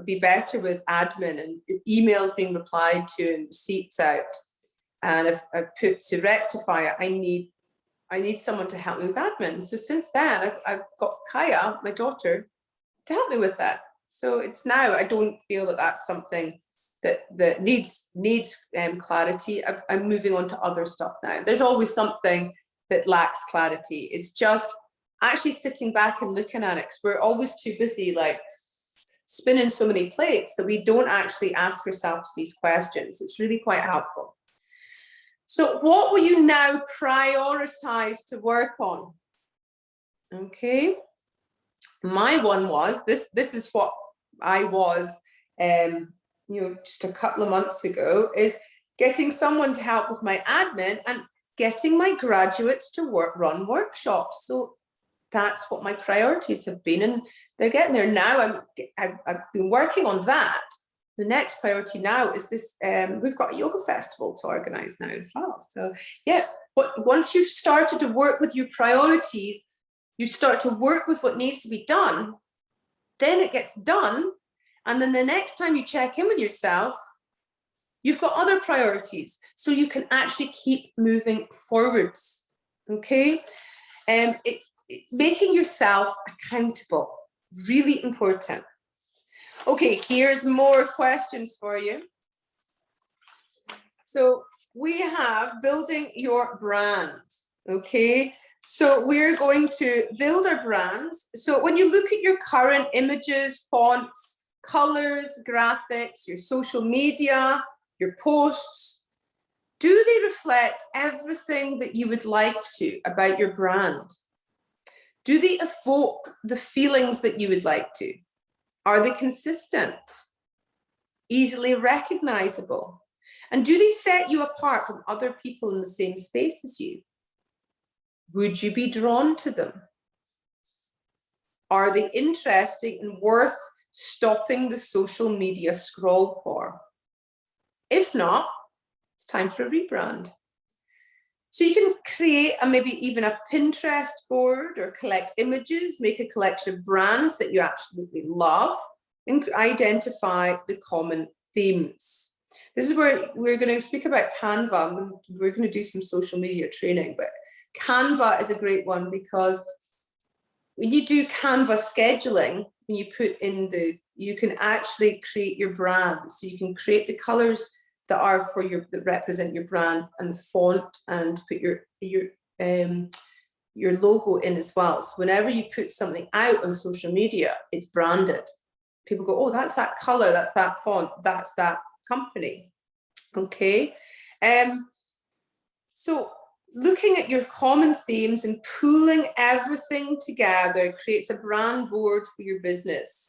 be better with admin and emails being replied to and receipts out. And I've put to rectify it, I need someone to help me with admin. So since then, I've got Kaya, my daughter, to help me with that. So it's now, I don't feel that that's something that needs clarity. I'm moving on to other stuff now. There's always something that lacks clarity. It's just actually sitting back and looking at it, because we're always too busy like spinning so many plates that we don't actually ask ourselves these questions. It's really quite helpful. So what will you now prioritize to work on? Okay. My one was, this is what I was, just a couple of months ago, is getting someone to help with my admin and getting my graduates to run workshops. So that's what my priorities have been, and they're getting there now. I've been working on that. The next priority now is this, we've got a yoga festival to organize now as well. So yeah, but once you've started to work with your priorities, You start to work with what needs to be done, then it gets done. And then the next time you check in with yourself, you've got other priorities. So you can actually keep moving forwards. Okay? Making yourself accountable, really important. Okay, here's more questions for you. So we have building your brand, okay? So we're going to build our brands. So when you look at your current images, fonts, colors, graphics, your social media, your posts, do they reflect everything that you would like to about your brand? Do they evoke the feelings that you would like to? Are they consistent? Easily recognizable? And do they set you apart from other people in the same space as you? Would you be drawn to them? Are they interesting and worth stopping the social media scroll for? If not, it's time for a rebrand. So you can create maybe even a Pinterest board or collect images, make a collection of brands that you absolutely love, and identify the common themes. This is where we're going to speak about Canva. We're going to do some social media training, but Canva is a great one because when you do Canva scheduling, when you put in you can actually create your brand. So you can create the colors that are for that represent your brand and the font, and put your logo in as well. So whenever you put something out on social media, it's branded. People go, oh, that's that color, that's that font, that's that company. Okay. So looking at your common themes and pooling everything together creates a brand board for your business.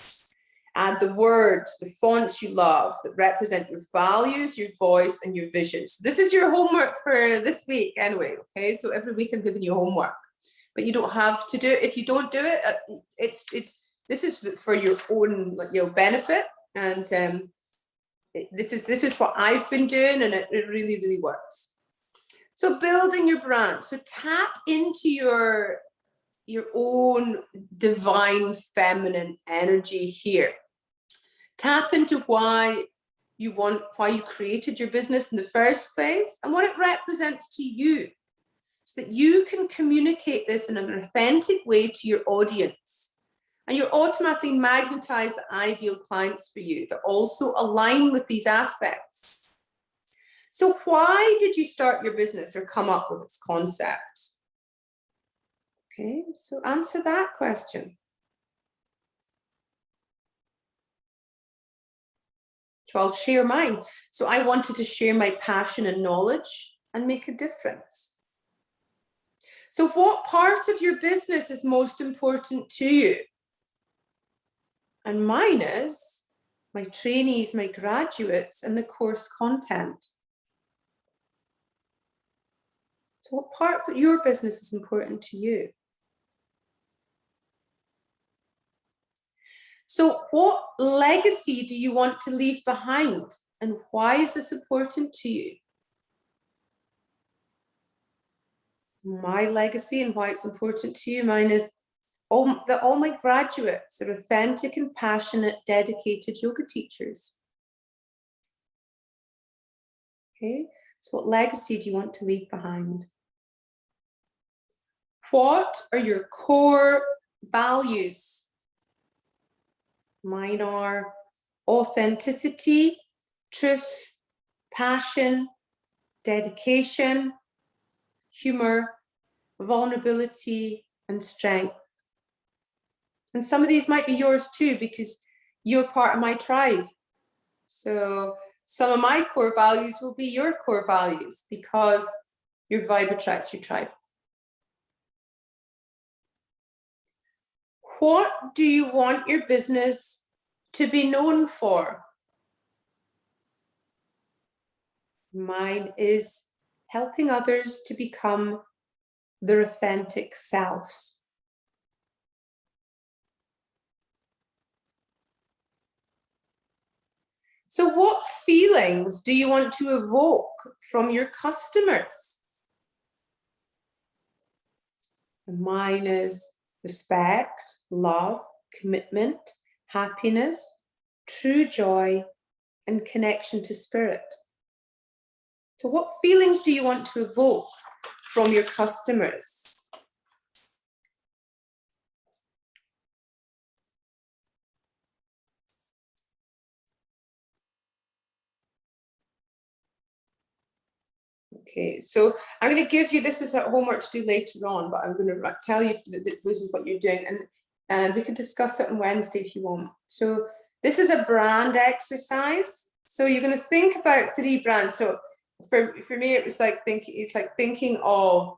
Add the words, the fonts you love that represent your values, your voice, and your vision. So this is your homework for this week anyway, okay? So every week I'm giving you homework, but you don't have to do it. If you don't do it, this is for your own benefit. And this is what I've been doing, and it really, really works. So building your brand. So tap into your own divine feminine energy here. Tap into why you created your business in the first place and what it represents to you, so that you can communicate this in an authentic way to your audience. And you'll automatically magnetize the ideal clients for you that also align with these aspects. So why did you start your business or come up with its concept? Okay, so answer that question. So I'll share mine. So I wanted to share my passion and knowledge and make a difference. So what part of your business is most important to you? And mine is my trainees, my graduates, and the course content. So what part of your business is important to you? So what legacy do you want to leave behind? And why is this important to you? My legacy and why it's important to you, mine is that all my graduates are authentic and passionate, dedicated yoga teachers. Okay, so what legacy do you want to leave behind? What are your core values? Mine are authenticity, truth, passion, dedication, humor, vulnerability, and strength. And some of these might be yours too, because you're part of my tribe. So some of my core values will be your core values, because your vibe attracts your tribe. What do you want your business to be known for? Mine is helping others to become their authentic selves. So what feelings do you want to evoke from your customers? And mine is respect, love, commitment, happiness, true joy, and connection to spirit. So what feelings do you want to evoke from your customers? Okay, so I'm going to give you, this is a homework to do later on, but I'm going to tell you that this is what you're doing, and we can discuss it on Wednesday if you want. So this is a brand exercise. So you're going to think about 3 brands. So for me, it was like thinking of,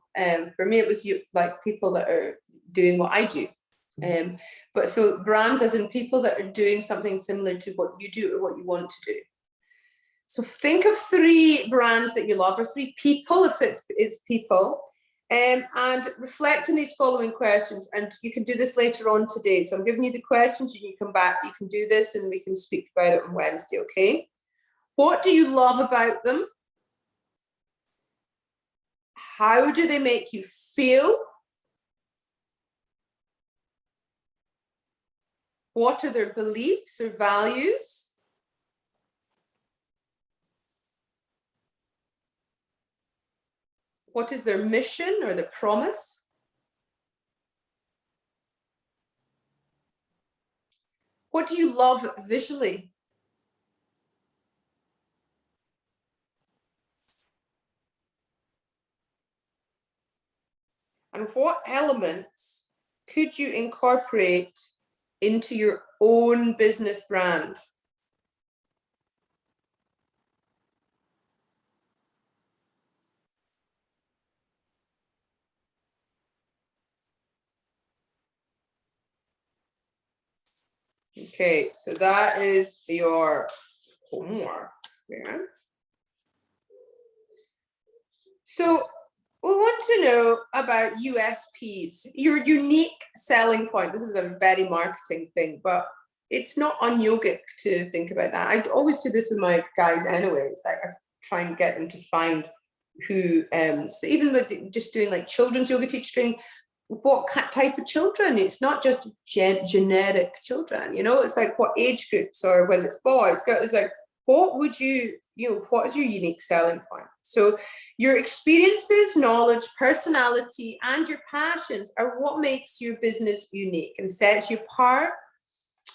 for me, it was like people that are doing what I do. But so brands as in people that are doing something similar to what you do or what you want to do. So think of 3 brands that you love, or 3 people, if it's people, and reflect on these following questions. And you can do this later on today. So I'm giving you the questions, and you come back, you can do this, and we can speak about it on Wednesday, okay? What do you love about them? How do they make you feel? What are their beliefs or values? What is their mission or their promise? What do you love visually? And what elements could you incorporate into your own business brand? Okay, so that is your homework. Yeah. So we want to know about USPs, your unique selling point. This is a very marketing thing, but it's not un-yogic to think about that. I always do this with my guys anyways. Like I try and get them to find who, so even with just doing like children's yoga teaching, what type of children? It's not just generic children, you know, it's like what age groups, or whether it's boys, it's like, what would you know, what is your unique selling point? So your experiences, knowledge, personality, and your passions are what makes your business unique and sets you apart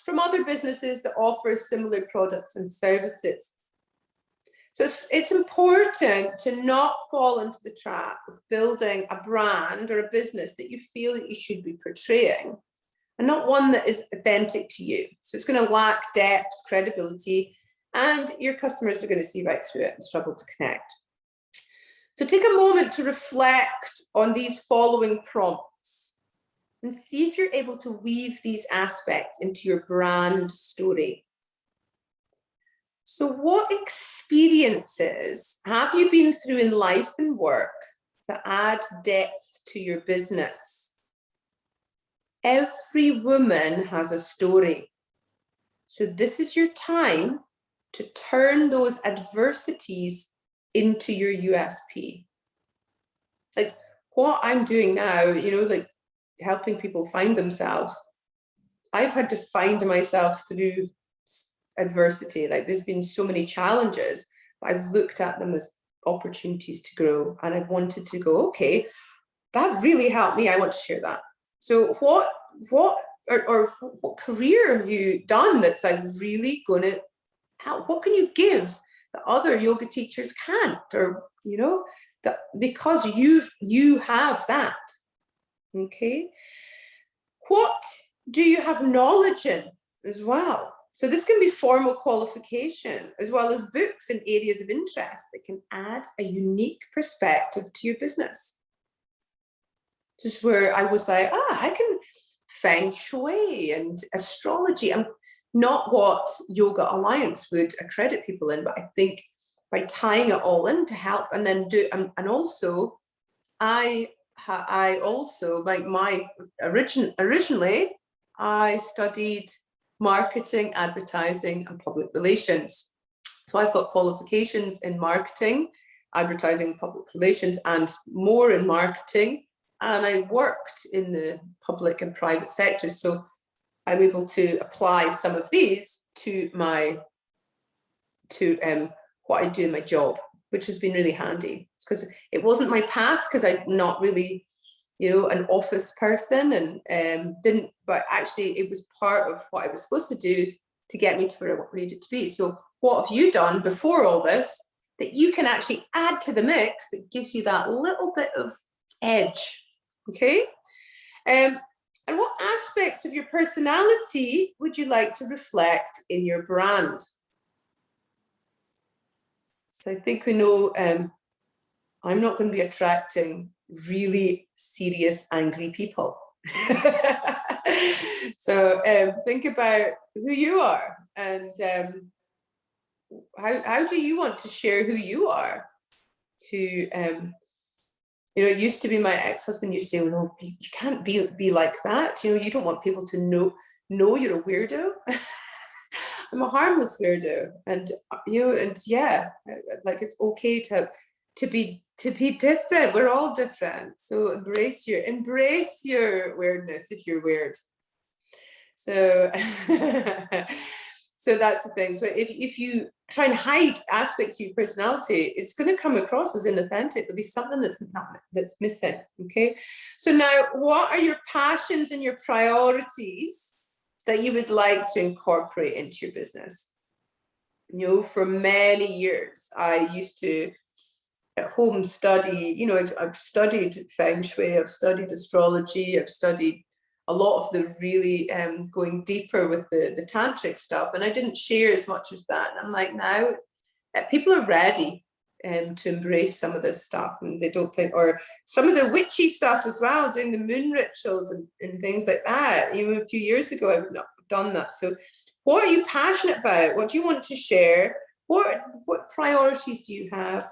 from other businesses that offer similar products and services. So it's important to not fall into the trap of building a brand or a business that you feel that you should be portraying, and not one that is authentic to you. So it's going to lack depth, credibility, and your customers are going to see right through it and struggle to connect. So take a moment to reflect on these following prompts and see if you're able to weave these aspects into your brand story. So what experiences have you been through in life and work that add depth to your business? Every woman has a story. So this is your time to turn those adversities into your USP. Like what I'm doing now, you know, like helping people find themselves. I've had to find myself through adversity. Like there's been so many challenges, but I've looked at them as opportunities to grow, and I've wanted to go, okay, that really helped me. I want to share that. So what career have you done that's like really going to help? What can you give that other yoga teachers can't, or you know, that because you have that. Okay, what do you have knowledge in as well? So this can be formal qualification as well as books and areas of interest that can add a unique perspective to your business. Just where I was like, I can feng shui and astrology. I'm not what Yoga Alliance would accredit people in, but I think by tying it all in to help, and then do, and also I also, like originally I studied marketing, advertising, and public relations. So I've got qualifications in marketing, advertising, public relations, and more in marketing. and I worked in the public and private sectors, so I'm able to apply some of these to my what I do in my job, which has been really handy, because it wasn't my path, because I'm not really, you know, an office person, and but actually it was part of what I was supposed to do to get me to where I needed to be. So what have you done before all this that you can actually add to the mix that gives you that little bit of edge? Okay. And what aspect of your personality would you like to reflect in your brand? So I think we know I'm not going to be attracting really serious, angry people. So think about who you are, and how do you want to share who you are to you know, it used to be my ex-husband used to say, well, no, you can't be like that. You know, you don't want people to know you're a weirdo. I'm a harmless weirdo, and you know, and yeah, like it's okay to be different. We're all different, so embrace your weirdness if you're weird. So so that's the thing. So if you try and hide aspects of your personality, it's going to come across as inauthentic. There'll be something that's missing. Okay, so now what are your passions and your priorities that you would like to incorporate into your business? You know, for many years I used to at home study, you know, I've studied feng shui, I've studied astrology, I've studied a lot of the really going deeper with the tantric stuff, and I didn't share as much as that. And I'm like, now people are ready to embrace some of this stuff, and they don't think, or some of the witchy stuff as well, doing the moon rituals and things like that. Even a few years ago I would not have done that. So what are you passionate about? What do you want to share? What priorities do you have?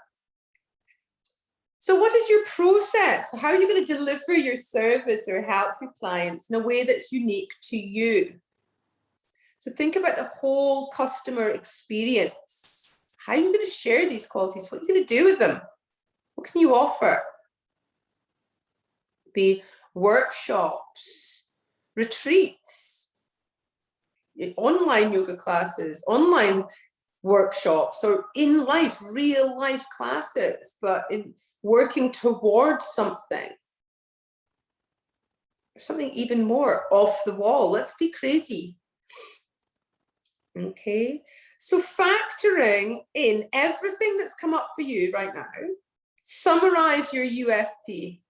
So what is your process? How are you going to deliver your service or help your clients in a way that's unique to you? So think about the whole customer experience. How are you going to share these qualities? What are you going to do with them? What can you offer? Be workshops, retreats, online yoga classes, online workshops, or in life, real life classes, but in working towards something even more off the wall. Let's be crazy. Okay, so factoring in everything that's come up for you right now, summarize your USP.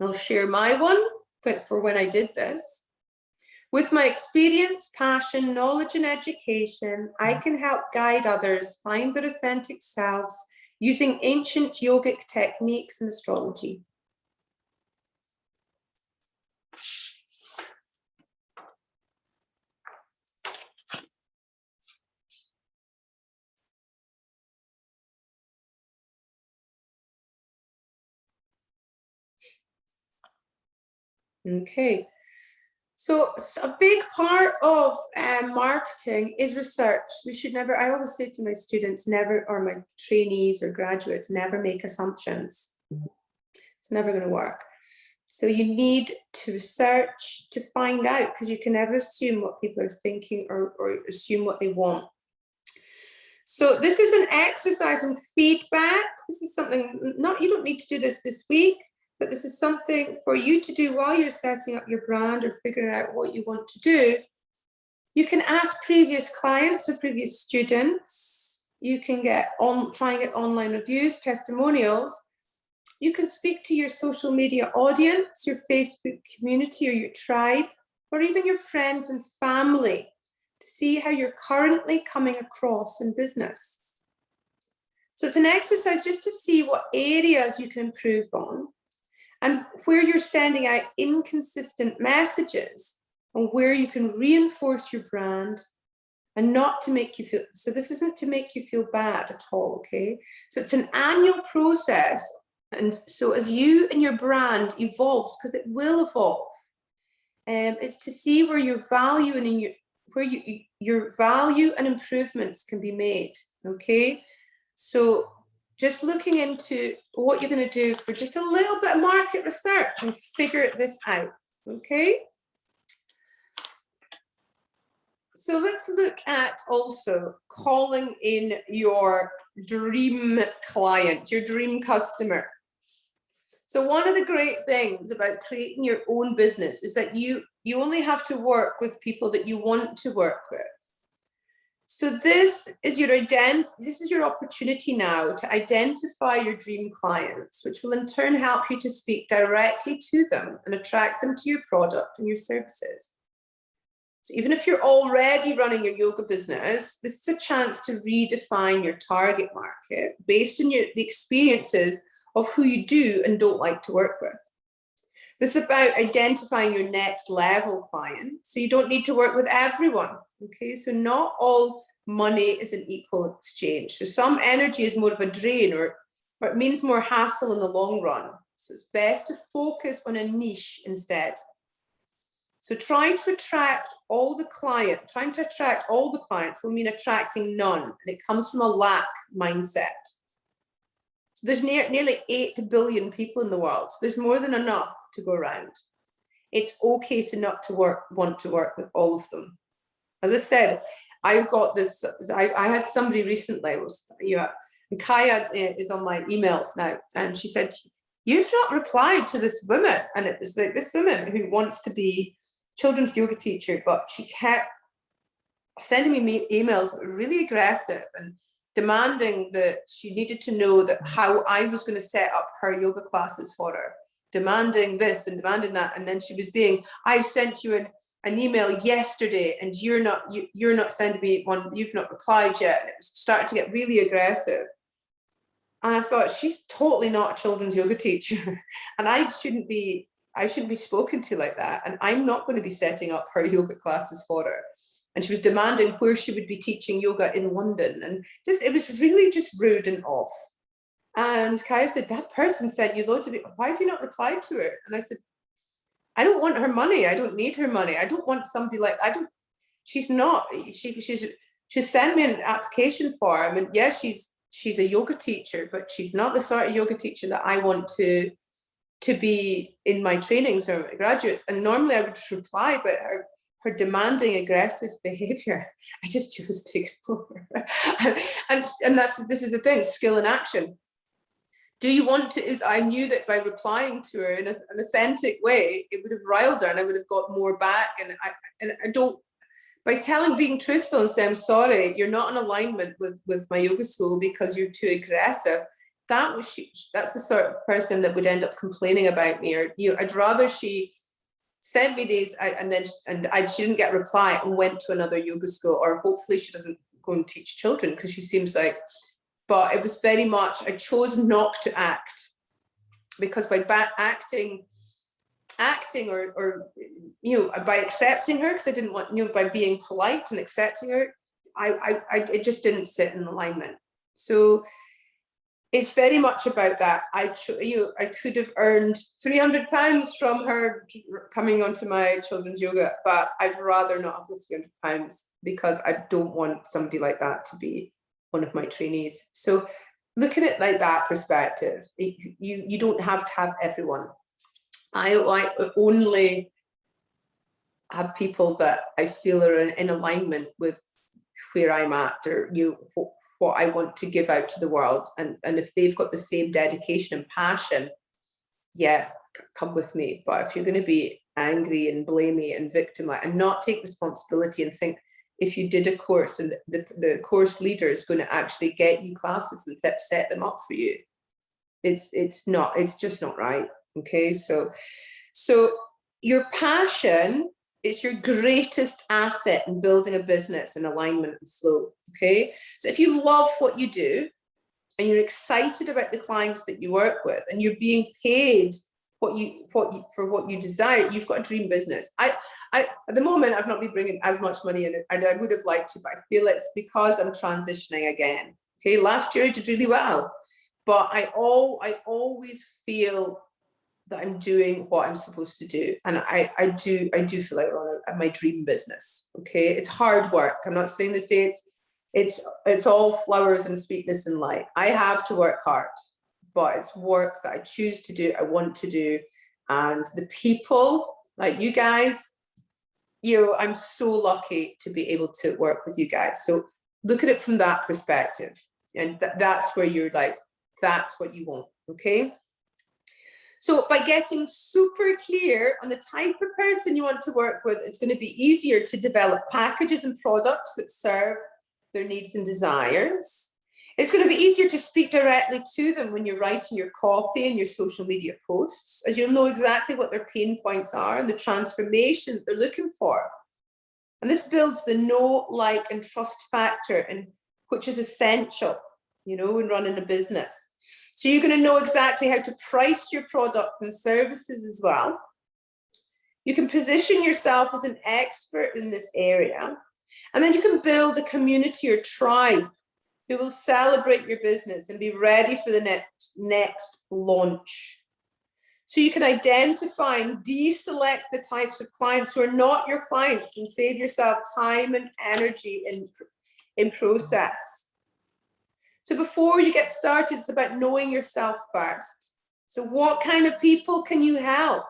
I'll share my one for when I did this. With my experience, passion, knowledge, and education, I can help guide others find their authentic selves using ancient yogic techniques and astrology. Okay. So a big part of marketing is research. We should never, I always say to my students, never, or my trainees or graduates, never make assumptions. It's never going to work. So you need to research to find out, because you can never assume what people are thinking or assume what they want. So this is an exercise in feedback. This is something, you don't need to do this week, but this is something for you to do while you're setting up your brand or figuring out what you want to do. You can ask previous clients or previous students. You can try and get online reviews, testimonials. You can speak to your social media audience, your Facebook community or your tribe, or even your friends and family to see how you're currently coming across in business. So it's an exercise just to see what areas you can improve on, and where you're sending out inconsistent messages, and where you can reinforce your brand and not to make you feel, so this isn't to make you feel bad at all, okay? So it's an annual process. And so as you and your brand evolves, because it will evolve, it's to see where your value and where your value and improvements can be made, okay? So just looking into what you're going to do for just a little bit of market research and figure this out, okay? So let's look at also calling in your dream client, your dream customer. So one of the great things about creating your own business is that you only have to work with people that you want to work with. So this is your opportunity now to identify your dream clients, which will in turn help you to speak directly to them and attract them to your product and your services. So even if you're already running your yoga business, this is a chance to redefine your target market based on the experiences of who you do and don't like to work with. This is about identifying your next level client. So you don't need to work with everyone, okay? So not all money is an equal exchange. So some energy is more of a drain or it means more hassle in the long run. So it's best to focus on a niche instead. So trying to attract all the clients will mean attracting none, and it comes from a lack mindset. So there's nearly 8 billion people in the world, so there's more than enough to go around. It's okay to not want to work with all of them. As I said, I've got this, I had somebody recently, and Kaya is on my emails now, and she said, "You've not replied to this woman," and it was like this woman who wants to be children's yoga teacher, but she kept sending me emails that were really aggressive and demanding that she needed to know that how I was going to set up her yoga classes for her, demanding this and demanding that. And then she was I sent you an email yesterday and you're not sending me one, you've not replied yet. And it was starting to get really aggressive. And I thought, she's totally not a children's yoga teacher. And I shouldn't be spoken to like that. And I'm not going to be setting up her yoga classes for her. And she was demanding where she would be teaching yoga in London. And it was really just rude and off. And Kaya said, "That person sent you loads of it. Why have you not replied to her?" And I said, "I don't want her money. I don't need her money. I don't want somebody like, she sent me an application for her. I mean, yeah, she's a yoga teacher, but she's not the sort of yoga teacher that I want to be in my trainings or my graduates." And normally I would just reply, but her demanding aggressive behavior, I just chose to ignore. and this is the thing, skill in action. Do you want to, I knew that by replying to her in an authentic way, it would have riled her and I would have got more back. And I don't, by being truthful and saying, "I'm sorry, you're not in alignment with my yoga school because you're too aggressive," that's the sort of person that would end up complaining about me. Or I'd rather she sent me these she didn't get a reply and went to another yoga school, or hopefully she doesn't go and teach children, because she seems like, but it was very much, I chose not to act, because by acting or by accepting her, because I didn't want, by being polite and accepting her, it just didn't sit in alignment. So it's very much about that. I could have earned £300 from her coming onto my children's yoga, but I'd rather not have the £300, because I don't want somebody like that to be one of my trainees. So looking at it like that perspective, you don't have to have everyone. I only have people that I feel are in alignment with where I'm at, or what I want to give out to the world. And if they've got the same dedication and passion, yeah, come with me. But if you're going to be angry and blamey and victim-like and not take responsibility and think if you did a course and the course leader is going to actually get you classes and set them up for you, it's just not right. Okay, so your passion is your greatest asset in building a business in alignment and flow. Okay, so if you love what you do and you're excited about the clients that you work with and you're being paid for what you desire, you've got a dream business. I at the moment I've not been bringing as much money in, and I would have liked to, but I feel it's because I'm transitioning again. Okay, last year I did really well, but I always feel that I'm doing what I'm supposed to do. And I do feel like I run my dream business. Okay, it's hard work. I'm not saying to say it's all flowers and sweetness and light. I have to work hard, but it's work that I choose to do, I want to do. And the people like you guys, I'm so lucky to be able to work with you guys. So look at it from that perspective. And that's where you're like, that's what you want, okay? So by getting super clear on the type of person you want to work with, it's going to be easier to develop packages and products that serve their needs and desires. It's going to be easier to speak directly to them when you're writing your copy and your social media posts, as you'll know exactly what their pain points are and the transformation that they're looking for. And this builds the know, like, and trust factor, and which is essential, in running a business. So you're going to know exactly how to price your product and services as well. You can position yourself as an expert in this area, and then you can build a community or tribe who will celebrate your business and be ready for the next launch. So you can identify and deselect the types of clients who are not your clients and save yourself time and energy in process. So before you get started, it's about knowing yourself first. So what kind of people can you help?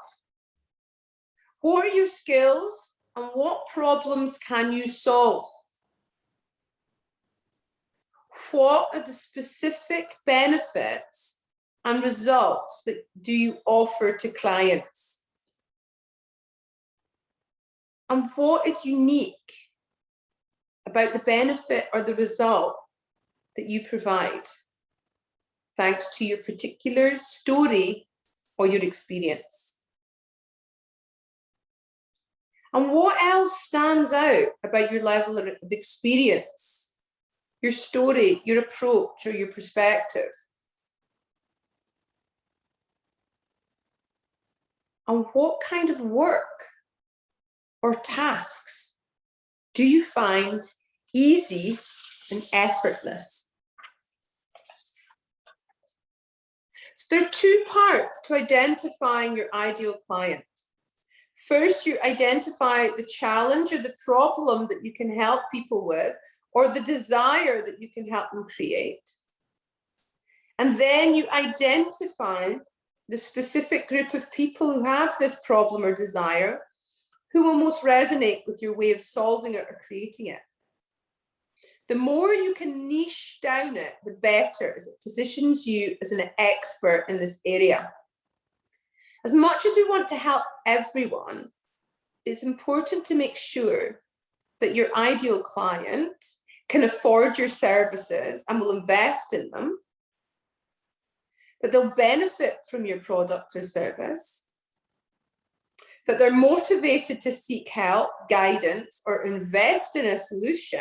What are your skills and what problems can you solve? What are the specific benefits and results that do you offer to clients? And what is unique about the benefit or the result that you provide, thanks to your particular story or your experience? And what else stands out about your level of experience, your story, your approach, or your perspective? And what kind of work or tasks do you find easy and effortless? So there are two parts to identifying your ideal client. First, you identify the challenge or the problem that you can help people with, or the desire that you can help them create. And then you identify the specific group of people who have this problem or desire, who will most resonate with your way of solving it or creating it. The more you can niche down it, the better, as it positions you as an expert in this area. As much as we want to help everyone, it's important to make sure that your ideal client can afford your services and will invest in them, that they'll benefit from your product or service, that they're motivated to seek help, guidance, or invest in a solution,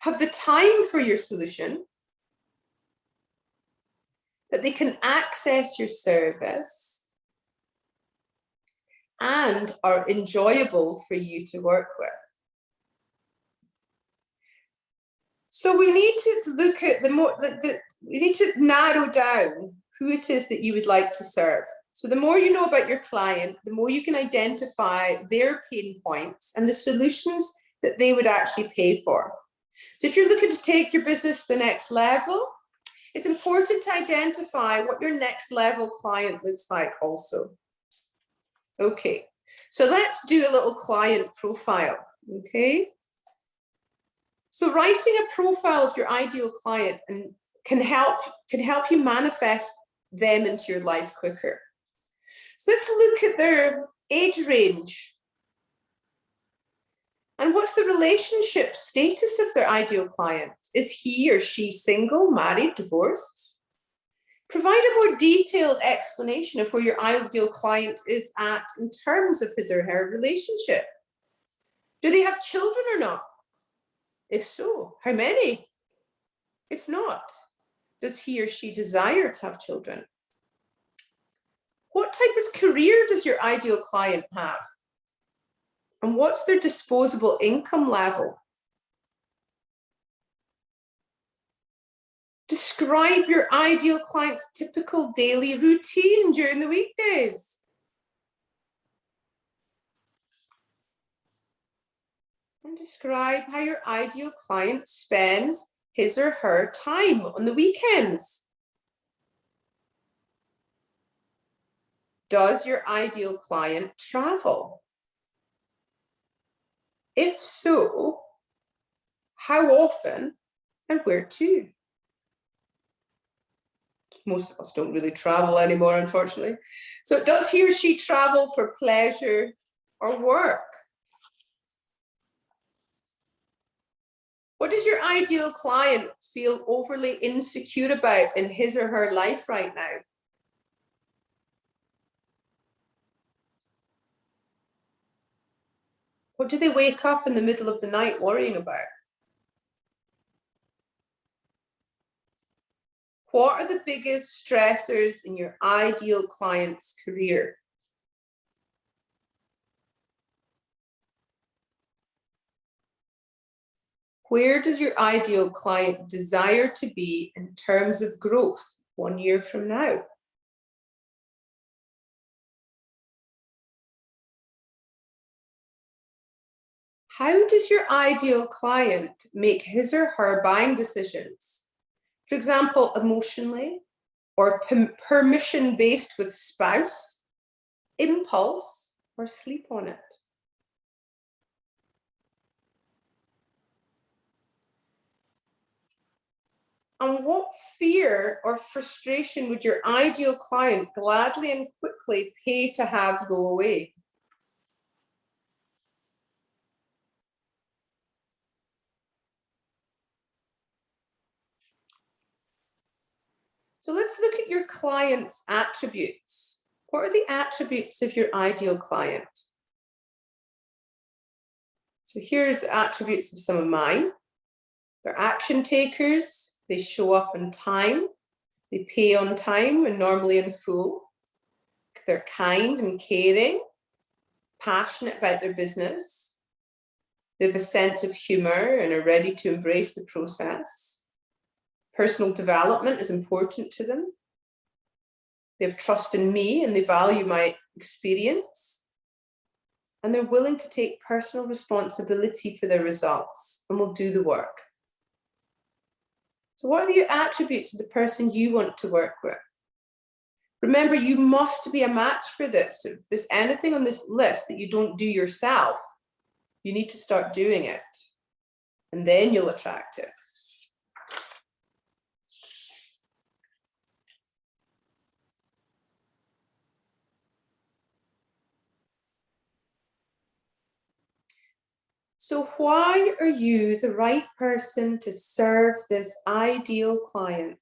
have the time for your solution, that they can access your service, and are enjoyable for you to work with. So we need to look at we need to narrow down who it is that you would like to serve. So the more you know about your client, the more you can identify their pain points and the solutions that they would actually pay for. So if you're looking to take your business to the next level, it's important to identify what your next level client looks like also. Okay, so let's do a little client profile, okay? So writing a profile of your ideal client can help you manifest them into your life quicker. So let's look at their age range. And what's the relationship status of their ideal client? Is he or she single, married, divorced? Provide a more detailed explanation of where your ideal client is at in terms of his or her relationship. Do they have children or not? If so, how many? If not, does he or she desire to have children? What type of career does your ideal client have? And what's their disposable income level? Describe your ideal client's typical daily routine during the weekdays. And describe how your ideal client spends his or her time on the weekends. Does your ideal client travel? If so, how often and where to? Most of us don't really travel anymore, unfortunately. So does he or she travel for pleasure or work? What does your ideal client feel overly insecure about in his or her life right now? What do they wake up in the middle of the night worrying about? What are the biggest stressors in your ideal client's career? Where does your ideal client desire to be in terms of growth 1 year from now? How does your ideal client make his or her buying decisions? For example, emotionally or permission-based with spouse, impulse, or sleep on it? And what fear or frustration would your ideal client gladly and quickly pay to have go away? So let's look at your client's attributes. What are the attributes of your ideal client? So here's the attributes of some of mine. They're action takers, they show up on time, they pay on time and normally in full. They're kind and caring, passionate about their business. They have a sense of humor and are ready to embrace the process. Personal development is important to them. They have trust in me and they value my experience. And they're willing to take personal responsibility for their results and will do the work. So what are the attributes of the person you want to work with? Remember, you must be a match for this. If there's anything on this list that you don't do yourself, you need to start doing it. And then you'll attract it. So why are you the right person to serve this ideal client?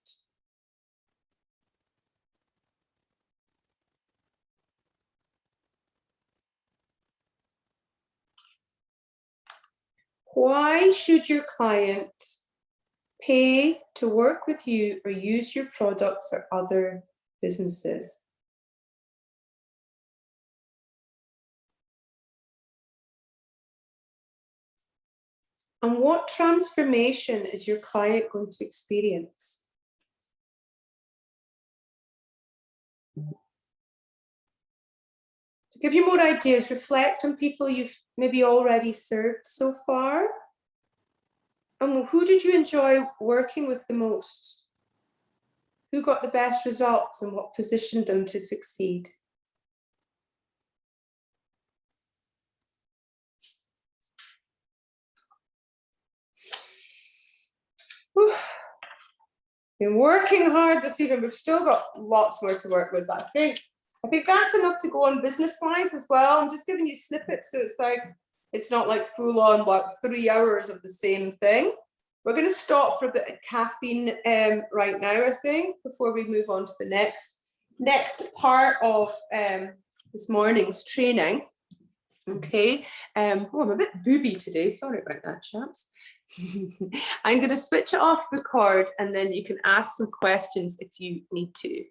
Why should your client pay to work with you or use your products or other businesses? And what transformation is your client going to experience? To give you more ideas, reflect on people you've maybe already served so far. And who did you enjoy working with the most? Who got the best results and what positioned them to succeed? Whew. Been working hard this evening. We've still got lots more to work with. I think that's enough to go on business-wise as well. I'm just giving you snippets, so it's not like full-on like 3 hours of the same thing. We're going to stop for a bit of caffeine right now, I think, before we move on to the next part of this morning's training. Okay. I'm a bit booby today. Sorry about that, chaps. I'm going to switch off record and then you can ask some questions if you need to.